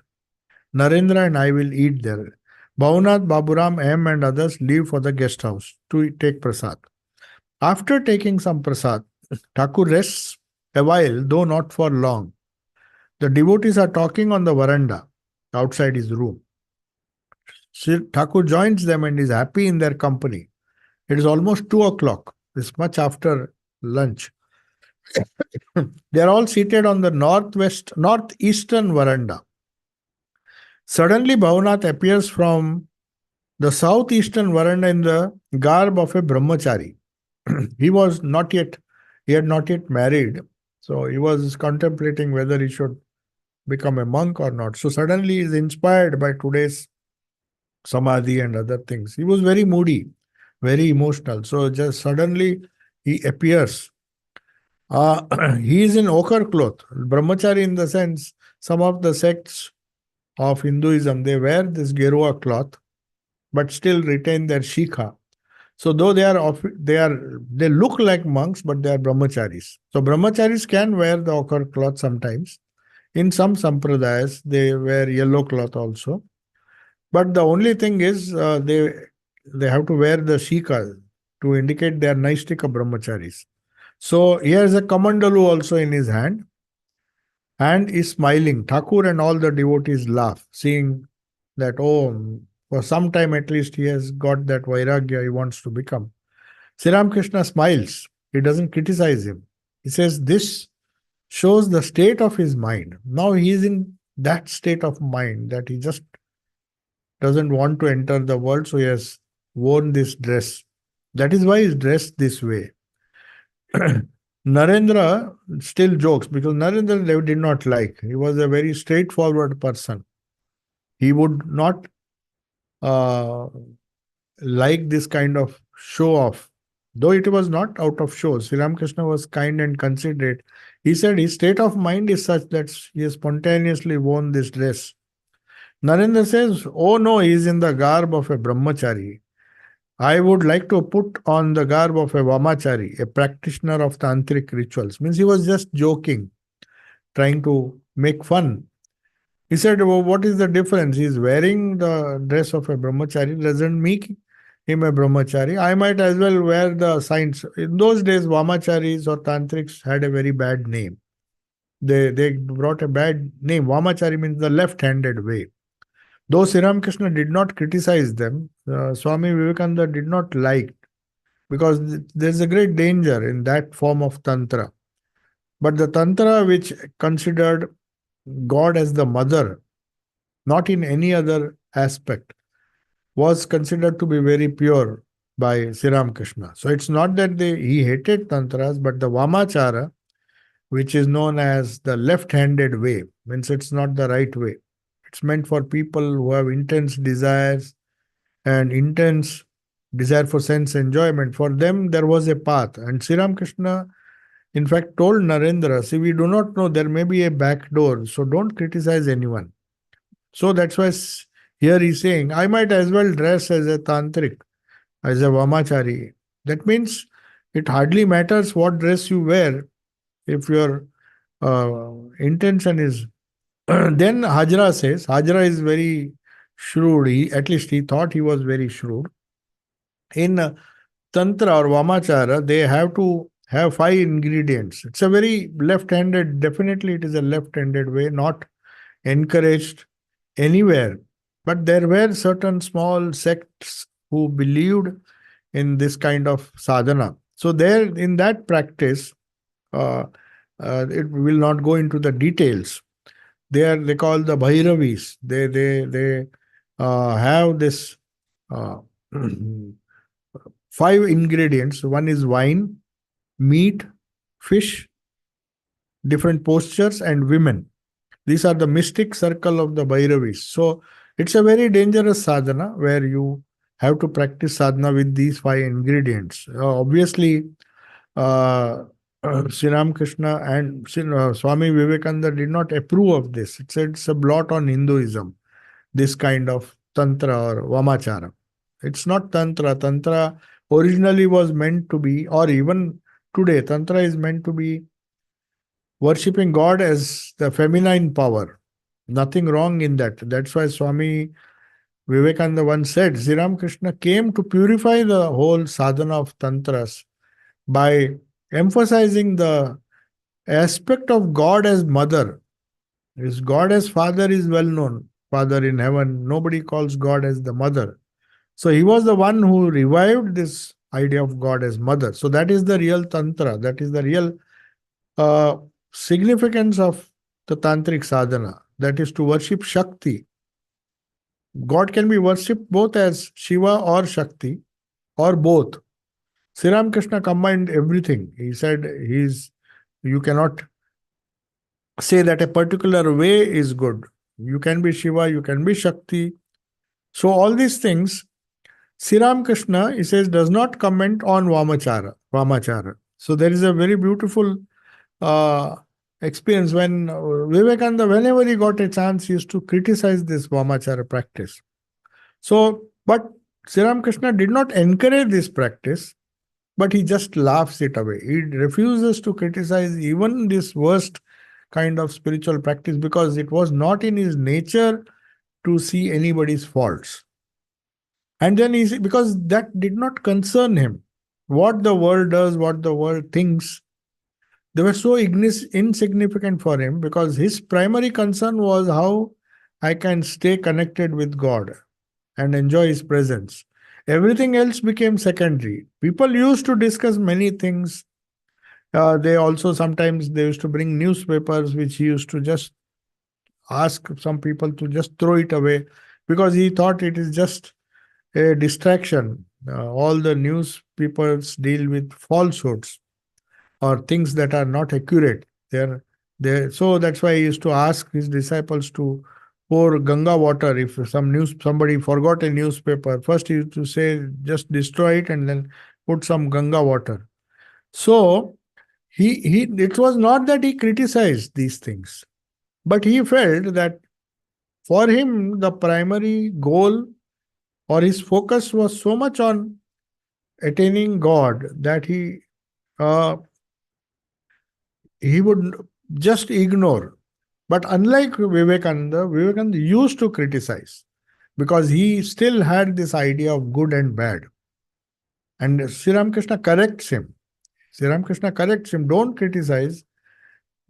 Speaker 1: Narendra and I will eat there. Bhavanath, Baburam, M and others leave for the guest house to take prasad. After taking some prasad, Thakur rests a while, though not for long. The devotees are talking on the veranda outside his room. Thakur joins them and is happy in their company. It is almost 2 o'clock. It's much after lunch. They are all seated on the northeastern veranda. Suddenly, Bhavanath appears from the southeastern veranda in the garb of a brahmachari. He had not yet married. So he was contemplating whether he should become a monk or not. So suddenly he is inspired by today's samadhi and other things. He was very moody, very emotional. So just suddenly he appears. He is in ochre cloth. Brahmachari in the sense, some of the sects of Hinduism, they wear this gerua cloth, but still retain their shikha. So though they look like monks, but they are brahmacharis. So brahmacharis can wear the ochre cloth sometimes. In some sampradayas, they wear yellow cloth also. But the only thing is, they have to wear the shika to indicate they are Naistika brahmacharis. So he has a kamandalu also in his hand and is smiling. Thakur and all the devotees laugh, seeing that, oh, for some time at least he has got that vairagya he wants to become. Sri Ramakrishna smiles. He doesn't criticize him. He says this shows the state of his mind. Now he is in that state of mind that he just doesn't want to enter the world, so he has worn this dress. That is why he is dressed this way. Narendra still jokes because Narendra they did not like. He was a very straightforward person. He would not uh, like this kind of show off. Though it was not out of show, Sri Ramakrishna was kind and considerate. He said his state of mind is such that he has spontaneously worn this dress. Narendra says, oh no, he is in the garb of a brahmachari. I would like to put on the garb of a Vamachari, a practitioner of tantric rituals. Means he was just joking, trying to make fun. He said, well, what is the difference? He is wearing the dress of a brahmachari, doesn't make him a brahmachari. I might as well wear the signs. In those days, Vamacharis or tantrics had a very bad name. They brought a bad name. Vamachari means the left-handed way. Though Sri Ramakrishna did not criticize them, Swami Vivekananda did not like, because there's a great danger in that form of Tantra. But the Tantra which considered God as the mother, not in any other aspect, was considered to be very pure by Sri Ramakrishna. So it's not that he hated Tantras, but the Vamachara, which is known as the left-handed way, means it's not the right way. It's meant for people who have intense desires and intense desire for sense enjoyment. For them, there was a path. And Sri Ramakrishna, in fact, told Narendra, see, we do not know, there may be a back door, so don't criticize anyone. So that's why here he's saying, I might as well dress as a tantric, as a Vamachari. That means it hardly matters what dress you wear if your intention is. Then Hajra says, Hajra is very shrewd. At least he thought he was very shrewd. In Tantra or Vamachara, they have to have 5 ingredients. It's a very left-handed, definitely it is a left-handed way, not encouraged anywhere. But there were certain small sects who believed in this kind of sadhana. So there, in that practice, it will not go into the details. They call the Bhairavis. They have this 5 ingredients. One is wine, meat, fish, different postures, and women. These are the mystic circle of the Bhairavis. So it's a very dangerous sadhana where you have to practice sadhana with these 5 ingredients. Obviously, Sri Ramakrishna and Swami Vivekananda did not approve of this. It's a blot on Hinduism, this kind of Tantra or Vamachara. It's not Tantra. Tantra originally was meant to be, or even today, Tantra is meant to be worshipping God as the feminine power. Nothing wrong in that. That's why Swami Vivekananda once said, Sri Ramakrishna came to purify the whole sadhana of Tantras by emphasizing the aspect of God as mother. Is God as father is well known. Father in heaven. Nobody calls God as the mother. So he was the one who revived this idea of God as mother. So that is the real Tantra. That is the real significance of the tantric sadhana. That is to worship Shakti. God can be worshipped both as Shiva or Shakti or both. Sri Ramakrishna combined everything. He said you cannot say that a particular way is good. You can be Shiva, you can be Shakti. So all these things, Sri Ramakrishna, he says, does not comment on Vamachara. So there is a very beautiful experience when Vivekananda, whenever he got a chance, he used to criticize this Vamachara practice. So, but Sri Ramakrishna did not encourage this practice, but he just laughs it away. He refuses to criticize even this worst kind of spiritual practice because it was not in his nature to see anybody's faults. And then because that did not concern him. What the world does, what the world thinks, they were so insignificant for him because his primary concern was how I can stay connected with God and enjoy his presence. Everything else became secondary. People used to discuss many things. They also sometimes they used to bring newspapers, which he used to just ask some people to just throw it away because he thought it is just a distraction. All the newspapers deal with falsehoods or things that are not accurate. So that's why he used to ask his disciples to pour Ganga water if somebody forgot a newspaper. First he used to say just destroy it and then put some Ganga water. So he it was not that he criticized these things, but he felt that for him the primary goal or his focus was so much on attaining God that he would just ignore. But unlike Vivekananda used to criticize because he still had this idea of good and bad. And Sri Ramakrishna corrects him. Sri Ramakrishna corrects him. Don't criticize.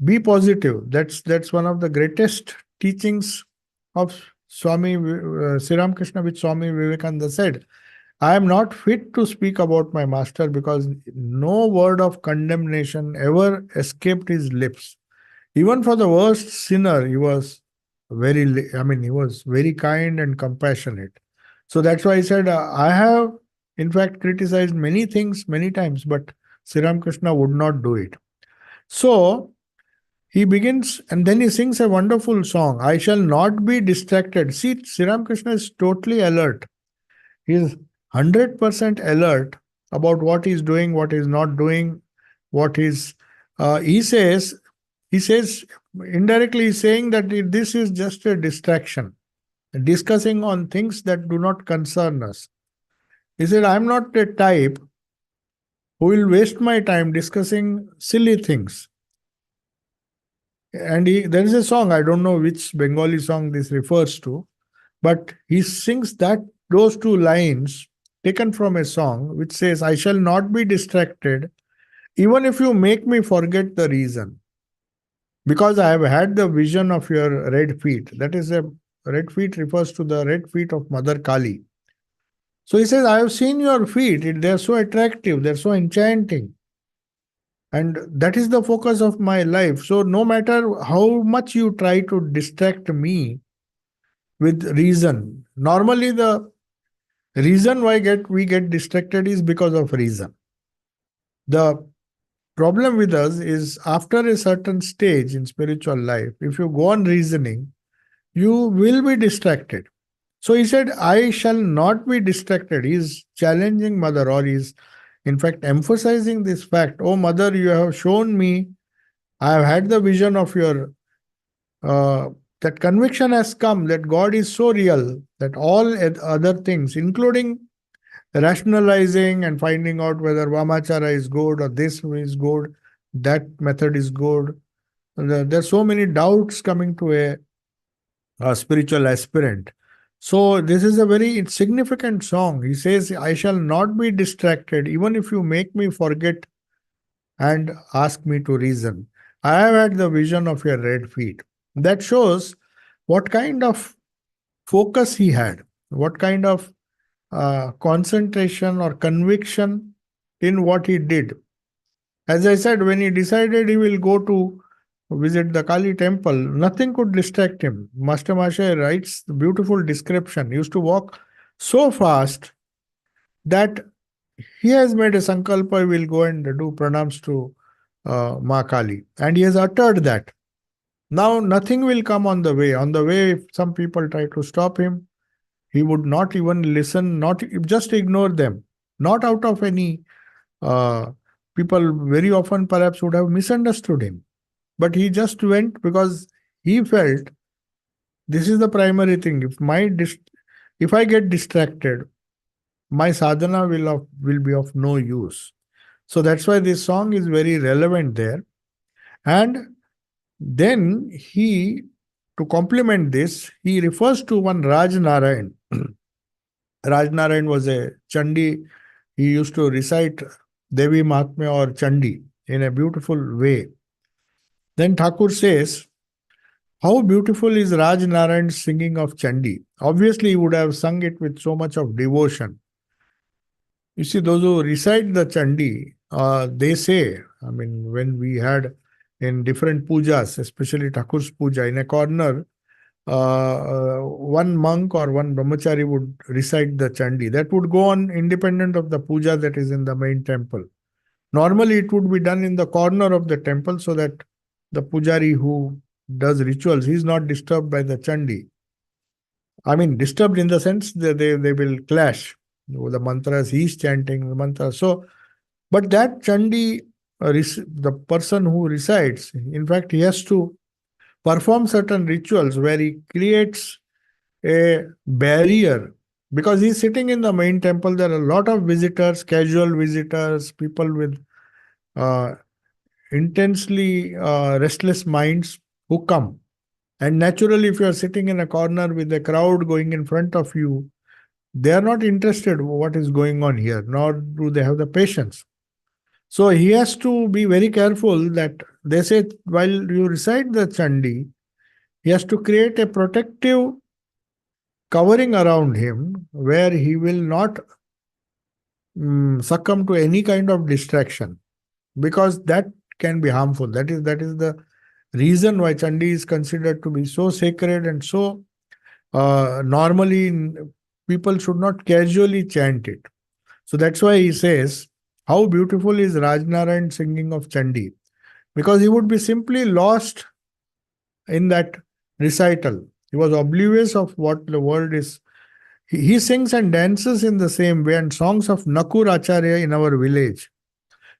Speaker 1: Be positive. That's one of the greatest teachings of Sri Ramakrishna, which Swami Vivekananda said. I am not fit to speak about my master because no word of condemnation ever escaped his lips. Even for the worst sinner, he was very kind and compassionate. So that's why I said, I have, in fact, criticized many things many times, but Sri Ramakrishna would not do it. So he begins and then he sings a wonderful song, I shall not be distracted. See, Sri Ramakrishna is totally alert. He is 100% alert about what he's doing, what he's not doing, what is. He says, indirectly saying that this is just a distraction, discussing on things that do not concern us. He said, I'm not a type who will waste my time discussing silly things. And there is a song, I don't know which Bengali song this refers to, but he sings those two lines taken from a song which says, I shall not be distracted even if you make me forget the reason. Because I have had the vision of your red feet. That is a red feet refers to the red feet of Mother Kali. So he says, I have seen your feet. They're so attractive. They're so enchanting. And that is the focus of my life. So no matter how much you try to distract me with reason, normally the reason why we get distracted is because of reason. The problem with us is after a certain stage in spiritual life, if you go on reasoning, you will be distracted. So he said, I shall not be distracted. He is challenging mother, or he is in fact emphasizing this fact. Oh, mother, you have shown me, I have had the vision of your, that conviction has come that God is so real that all other things, including rationalizing and finding out whether Vamachara is good or this is good, that method is good. There's so many doubts coming to a spiritual aspirant. So this is a very significant song. He says, I shall not be distracted even if you make me forget and ask me to reason. I have had the vision of your red feet. That shows what kind of focus he had, what kind of concentration or conviction in what he did. As I said, when he decided he will go to visit the Kali temple, nothing could distract him. Master Masha writes the beautiful description. He used to walk so fast that he has made a sankalpa, he will go and do pranams to Ma Kali. And he has uttered that. Now nothing will come on the way. On the way, if some people try to stop him, he would not even listen, not just ignore them. Not out of any people very often perhaps would have misunderstood him. But he just went because he felt this is the primary thing. If I get distracted, my sadhana will be of no use. So that's why this song is very relevant there. And then to complement this, he refers to one Raj Narayan. Raj Narayan was a Chandi. He used to recite Devi Mahatmya or Chandi in a beautiful way. Then Thakur says, how beautiful is Raj Narayan's singing of Chandi? Obviously, he would have sung it with so much of devotion. You see, those who recite the Chandi, they say, I mean, when we had in different pujas, especially Thakur's puja, in a corner, one monk or one brahmachari would recite the Chandi. That would go on independent of the puja that is in the main temple. Normally, it would be done in the corner of the temple so that the pujari who does rituals, he is not disturbed by the Chandi. I mean, disturbed in the sense that they will clash. The mantras, he is chanting the mantra. So, but that Chandi, the person who recites, in fact, he has to perform certain rituals where he creates a barrier because he's sitting in the main temple. There are a lot of visitors, casual visitors, people with uh, intensely restless minds who come. And naturally, if you are sitting in a corner with a crowd going in front of you, they are not interested what is going on here, nor do they have the patience. So he has to be very careful that they say while you recite the Chandi, he has to create a protective covering around him where he will not succumb to any kind of distraction because that can be harmful. That is the reason why Chandi is considered to be so sacred and so normally people should not casually chant it. So that's why he says, how beautiful is Rajnarayan singing of Chandi? Because he would be simply lost in that recital. He was oblivious of what the world is. He sings and dances in the same way, and songs of Nakur Acharya in our village.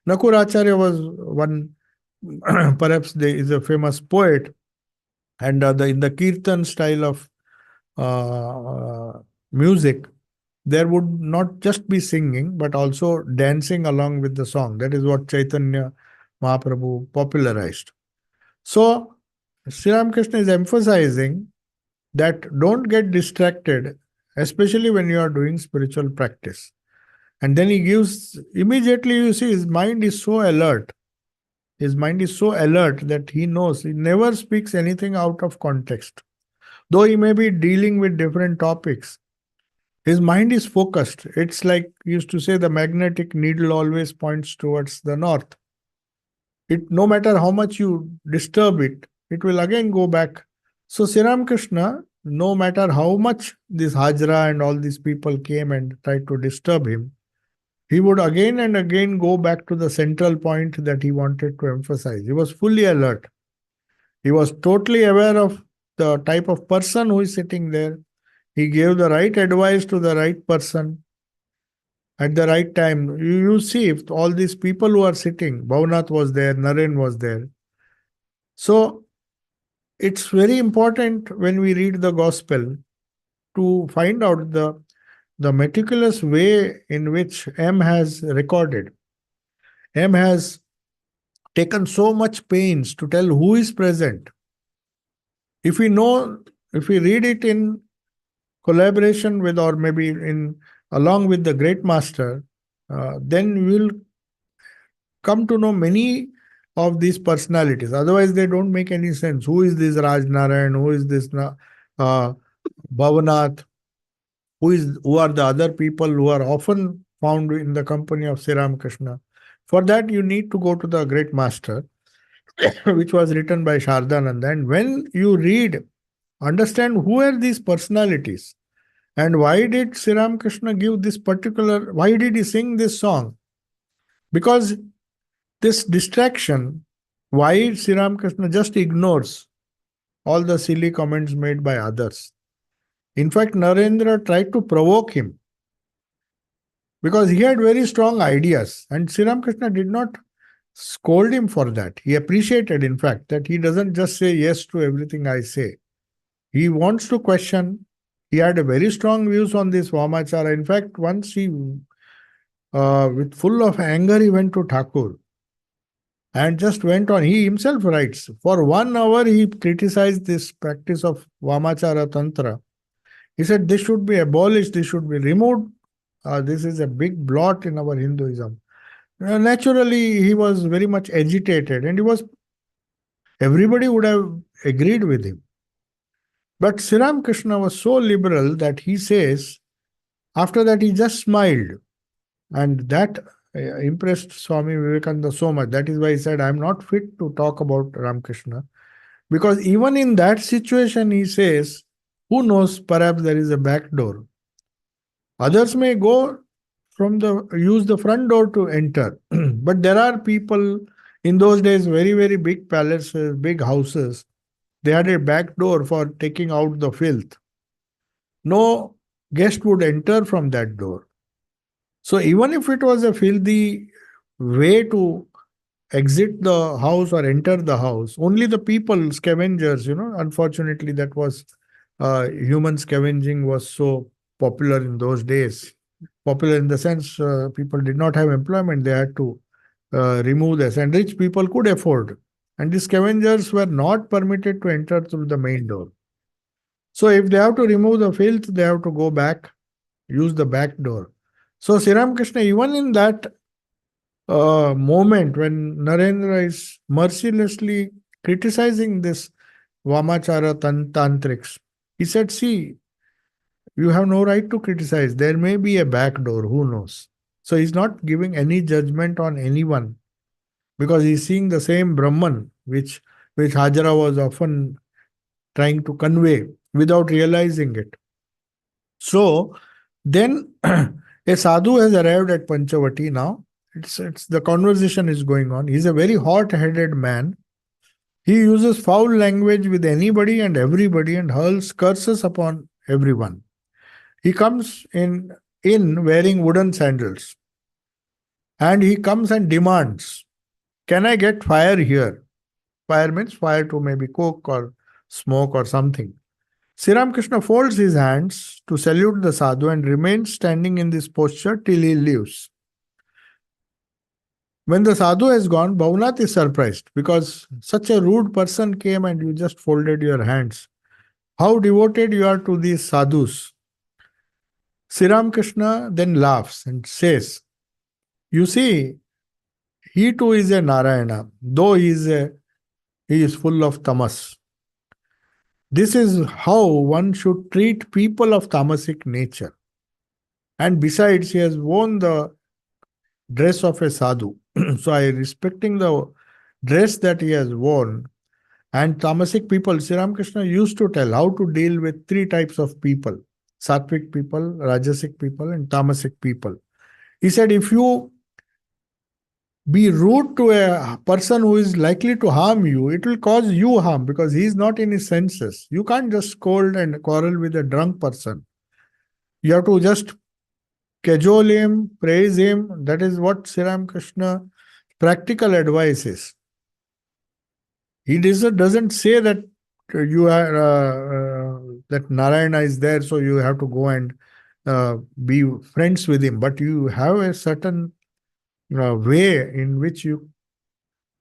Speaker 1: Nakur Acharya was one, perhaps there is a famous poet, and in the Kirtan style of music, there would not just be singing, but also dancing along with the song. That is what Chaitanya Mahaprabhu popularized. So, Sri Ramakrishna is emphasizing that don't get distracted, especially when you are doing spiritual practice. And then he gives, immediately you see his mind is so alert. His mind is so alert that he knows, he never speaks anything out of context. Though he may be dealing with different topics, his mind is focused. It's like used to say the magnetic needle always points towards the north. It, no matter how much you disturb it, it will again go back. So Sri Ramakrishna, no matter how much this Hajra and all these people came and tried to disturb him, he would again and again go back to the central point that he wanted to emphasize. He was fully alert. He was totally aware of the type of person who is sitting there. He gave the right advice to the right person at the right time. You see, if all these people who are sitting, Bhavnath was there, Naren was there. So it's very important when we read the gospel to find out the meticulous way in which M has recorded. M has taken so much pains to tell who is present. If we read it in collaboration with, or maybe in along with the great master, then we will come to know many of these personalities. Otherwise, they don't make any sense. Who is this Raj Narayan? Who is this Bhavanath? Who are the other people who are often found in the company of Sri Ramakrishna? For that, you need to go to the great master, which was written by Shardananda. And when you read, understand who are these personalities and why did Sri Ramakrishna give this particular, why did he sing this song? Because this distraction, why Sri Ramakrishna just ignores all the silly comments made by others. In fact, Narendra tried to provoke him because he had very strong ideas, and Sri Ramakrishna did not scold him for that. He appreciated, in fact, that he doesn't just say yes to everything I say. He wants to question, He had a very strong views on this Vamachara. In fact, once he, with full of anger, he went to Thakur and just went on. He himself writes, for 1 hour he criticized this practice of Vamachara Tantra. He said this should be abolished, this should be removed. This is a big blot in our Hinduism. Naturally, he was very much agitated, and everybody would have agreed with him. But Sri Ramakrishna was so liberal that he says, after that, he just smiled. And that impressed Swami Vivekananda so much. That is why he said, I am not fit to talk about Ramakrishna. Because even in that situation, he says, who knows, perhaps there is a back door. Others may go use the front door to enter. But there are people in those days, very, very big palaces, big houses. They had a back door for taking out the filth. No guest would enter from that door. So even if it was a filthy way to exit the house or enter the house, only the people, scavengers, unfortunately that was, human scavenging was so popular in those days. Popular in the sense people did not have employment, they had to remove this, and rich people could afford. And the scavengers were not permitted to enter through the main door. So if they have to remove the filth, they have to go back, use the back door. So Sri Ramakrishna, even in that moment when Narendra is mercilessly criticizing this Vamachara tantrics, he said, see, you have no right to criticize. There may be a back door, who knows? So he's not giving any judgment on anyone, because he's seeing the same Brahman which Hajara was often trying to convey without realizing it. So then a sadhu has arrived at Panchavati now. It's the conversation is going on. He's a very hot-headed man. He uses foul language with anybody and everybody and hurls curses upon everyone. He comes in wearing wooden sandals. And he comes and demands, can I get fire here? Fire means fire to maybe cook or smoke or something. Sri Ramakrishna folds his hands to salute the sadhu and remains standing in this posture till he leaves. When the sadhu has gone, Bhavanath is surprised because such a rude person came and you just folded your hands. How devoted you are to these sadhus. Sri Ramakrishna then laughs and says, you see, he too is a Narayana, though he is full of tamas. This is how one should treat people of tamasic nature. And besides, he has worn the dress of a sadhu. So I respecting the dress that he has worn. And tamasic people, Sri Ramakrishna used to tell how to deal with 3 types of people: sattvic people, rajasic people, and tamasic people. He said, if you be rude to a person who is likely to harm you, it will cause you harm because he is not in his senses. You can't just scold and quarrel with a drunk person. You have to just cajole him, praise him. That is what Sri Ramakrishna practical advice is. He doesn't say that you are that Narayana is there, so you have to go and be friends with him. But you have a certain way in which you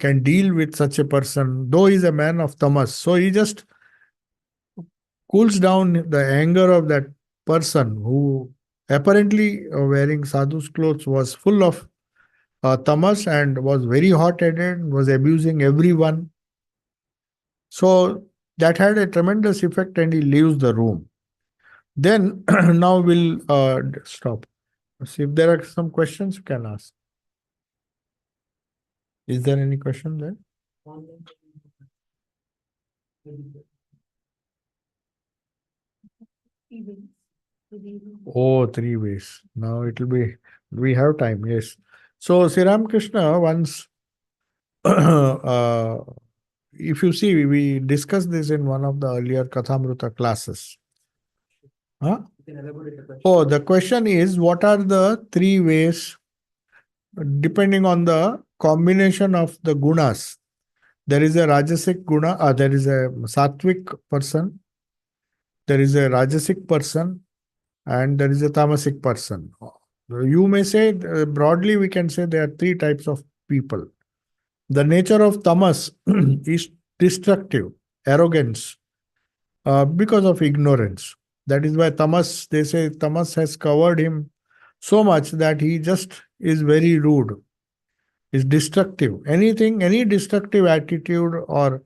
Speaker 1: can deal with such a person, though he is a man of tamas. So he just cools down the anger of that person who apparently wearing sadhu's clothes was full of tamas and was very hot-headed, was abusing everyone. So that had a tremendous effect and he leaves the room. Then now we'll stop. See if there are some questions you can ask. Is there any question there? Oh, 3 ways. Now it will be, we have time, yes. So Sri Ramakrishna once, if you see, we discussed this in one of the earlier Kathamrita classes. Huh? Oh, the question is, what are the 3 ways, depending on the combination of the gunas? There is a Rajasic guna, there is a Sattvic person, There is a Rajasic person and there is a Tamasic person. You may say, broadly, we can say there are three types of people. The nature of tamas is destructive, arrogance, because of ignorance. That is why tamas, they say tamas has covered him so much that he just is very rude, is destructive. Anything, any destructive attitude or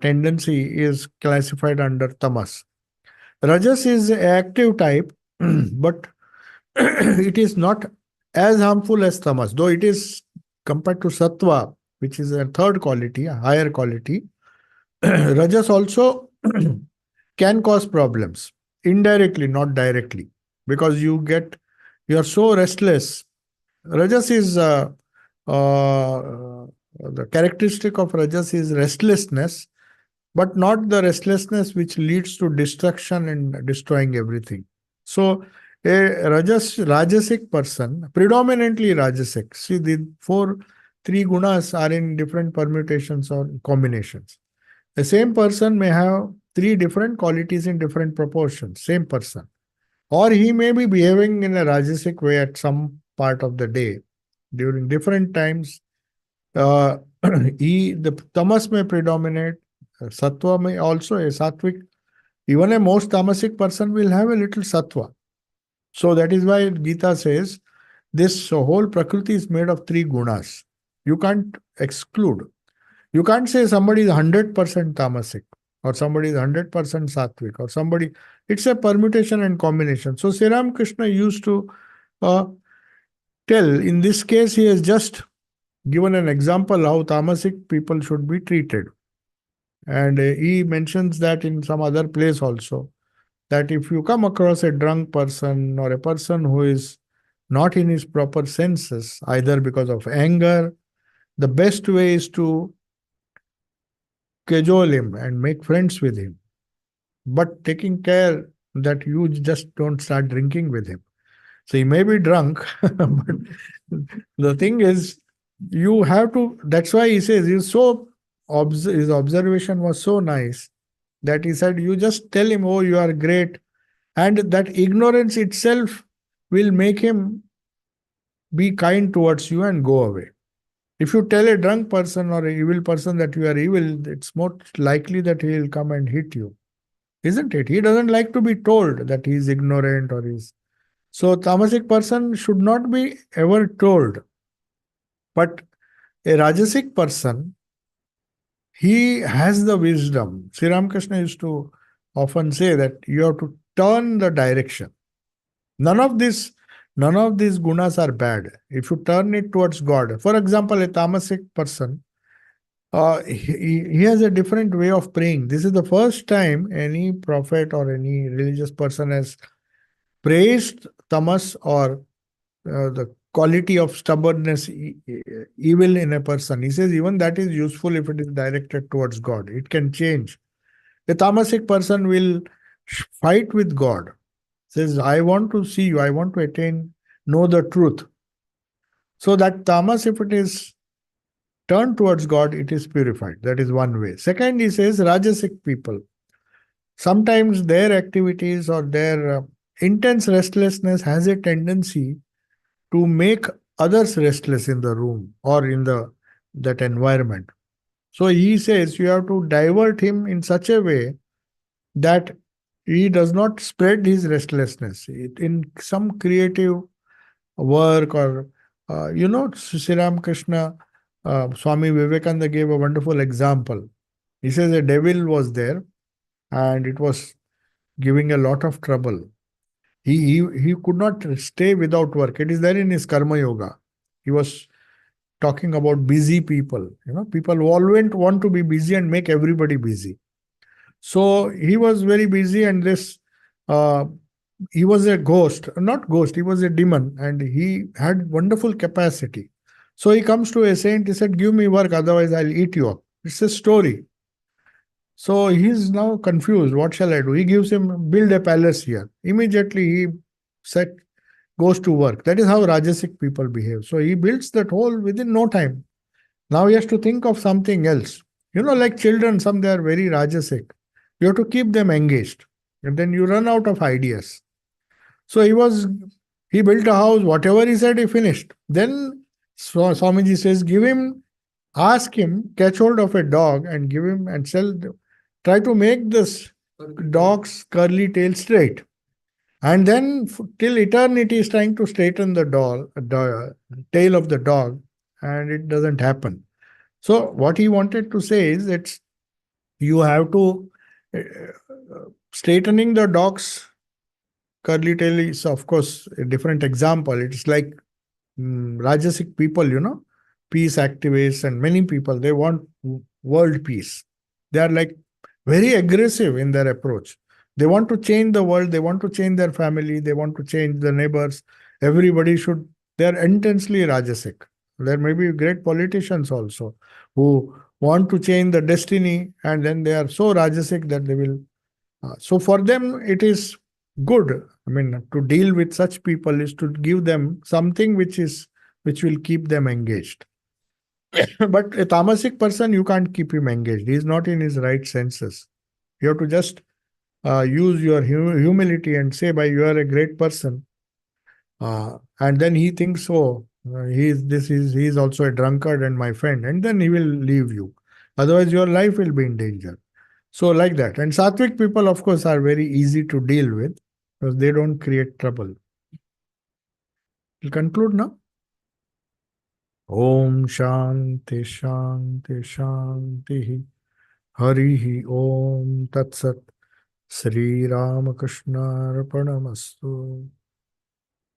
Speaker 1: tendency is classified under tamas. Rajas is an active type, but it is not as harmful as tamas, though it is compared to sattva, which is a third quality, a higher quality. Rajas also can cause problems indirectly, not directly, because you are so restless. Rajas is the characteristic of Rajas is restlessness, but not the restlessness which leads to destruction and destroying everything. So, a Rajasic person, predominantly Rajasic, see the three gunas are in different permutations or combinations. The same person may have three different qualities in different proportions, same person. Or he may be behaving in a Rajasic way at some part of the day. During different times, uh, the tamas may predominate, sattva may also, a sattvic, even a most tamasic person will have a little sattva. So that is why Gita says this whole Prakriti is made of three gunas. You can't exclude. You can't say somebody is 100% tamasic or somebody is 100% sattvic or somebody. It's a permutation and combination. So Sri Ramakrishna used to uh, tell, in this case, he has just given an example how tamasic people should be treated. And he mentions that in some other place also, that if you come across a drunk person or a person who is not in his proper senses, either because of anger, the best way is to cajole him and make friends with him, but taking care that you just don't start drinking with him. So he may be drunk, but the thing is, you have to. That's why he says his observation was so nice that he said, you just tell him, oh, you are great. And that ignorance itself will make him be kind towards you and go away. If you tell a drunk person or an evil person that you are evil, it's more likely that he will come and hit you. Isn't it? He doesn't like to be told that he is ignorant or is. So, tamasic person should not be ever told. But a Rajasic person, he has the wisdom. Sri Ramakrishna used to often say that you have to turn the direction. None of this, none of these gunas are bad. If you turn it towards God, for example, a tamasic person, he has a different way of praying. This is the first time any prophet or any religious person has praised tamas or the quality of stubbornness, evil in a person. He says even that is useful if it is directed towards God. It can change. A tamasic person will fight with God. Says, I want to see you, I want to know the truth. So that tamas, if it is turned towards God, it is purified. That is one way. Second, he says, Rajasic people. Sometimes their activities or their intense restlessness has a tendency to make others restless in the room or in that environment. So he says you have to divert him in such a way that he does not spread his restlessness in some creative work or Sri Ramakrishna, Swami Vivekananda gave a wonderful example. He says a devil was there and it was giving a lot of trouble. He could not stay without work. It is there in his Karma Yoga. He was talking about busy people. People who always want to be busy and make everybody busy. So he was very busy, and he was a ghost, not ghost, he was a demon, and he had wonderful capacity. So he comes to a saint, he said, give me work, otherwise I'll eat you up. It's a story. So he's now confused. What shall I do? He gives him, build a palace here. Immediately he goes to work. That is how Rajasic people behave. So he builds that whole within no time. Now he has to think of something else. Like children, some they are very Rajasic. You have to keep them engaged. And then you run out of ideas. So he built a house, whatever he said, he finished. Then Swamiji says, ask him, catch hold of a dog and give him and try to make this dog's curly tail straight. And then till eternity is trying to straighten the tail of the dog, and it doesn't happen. So what he wanted to say is that you have to uh, straightening the dog's curly tail is of course a different example. It's like Rajasic people, peace activists and many people, they want world peace. They are like very aggressive in their approach. They want to change the world, they want to change their family, they want to change the neighbors. Everybody should, they are intensely Rajasic. There may be great politicians also who want to change the destiny, and then they are so Rajasic that they will. So for them, it is good. I mean, to deal with such people is to give them something which will keep them engaged. But a tamasic person, you can't keep him engaged. He is not in his right senses. You have to just use your humility and say, "By you are a great person," and then he thinks, "Oh, he is also a drunkard and my friend," and then he will leave you. Otherwise, your life will be in danger. So, like that. And Sattvic people, of course, are very easy to deal with because they don't create trouble. We'll conclude now. Om Shanti Shanti Shanti Harihi Om Tat Sat Sri Ramakrishna Arpanamastu.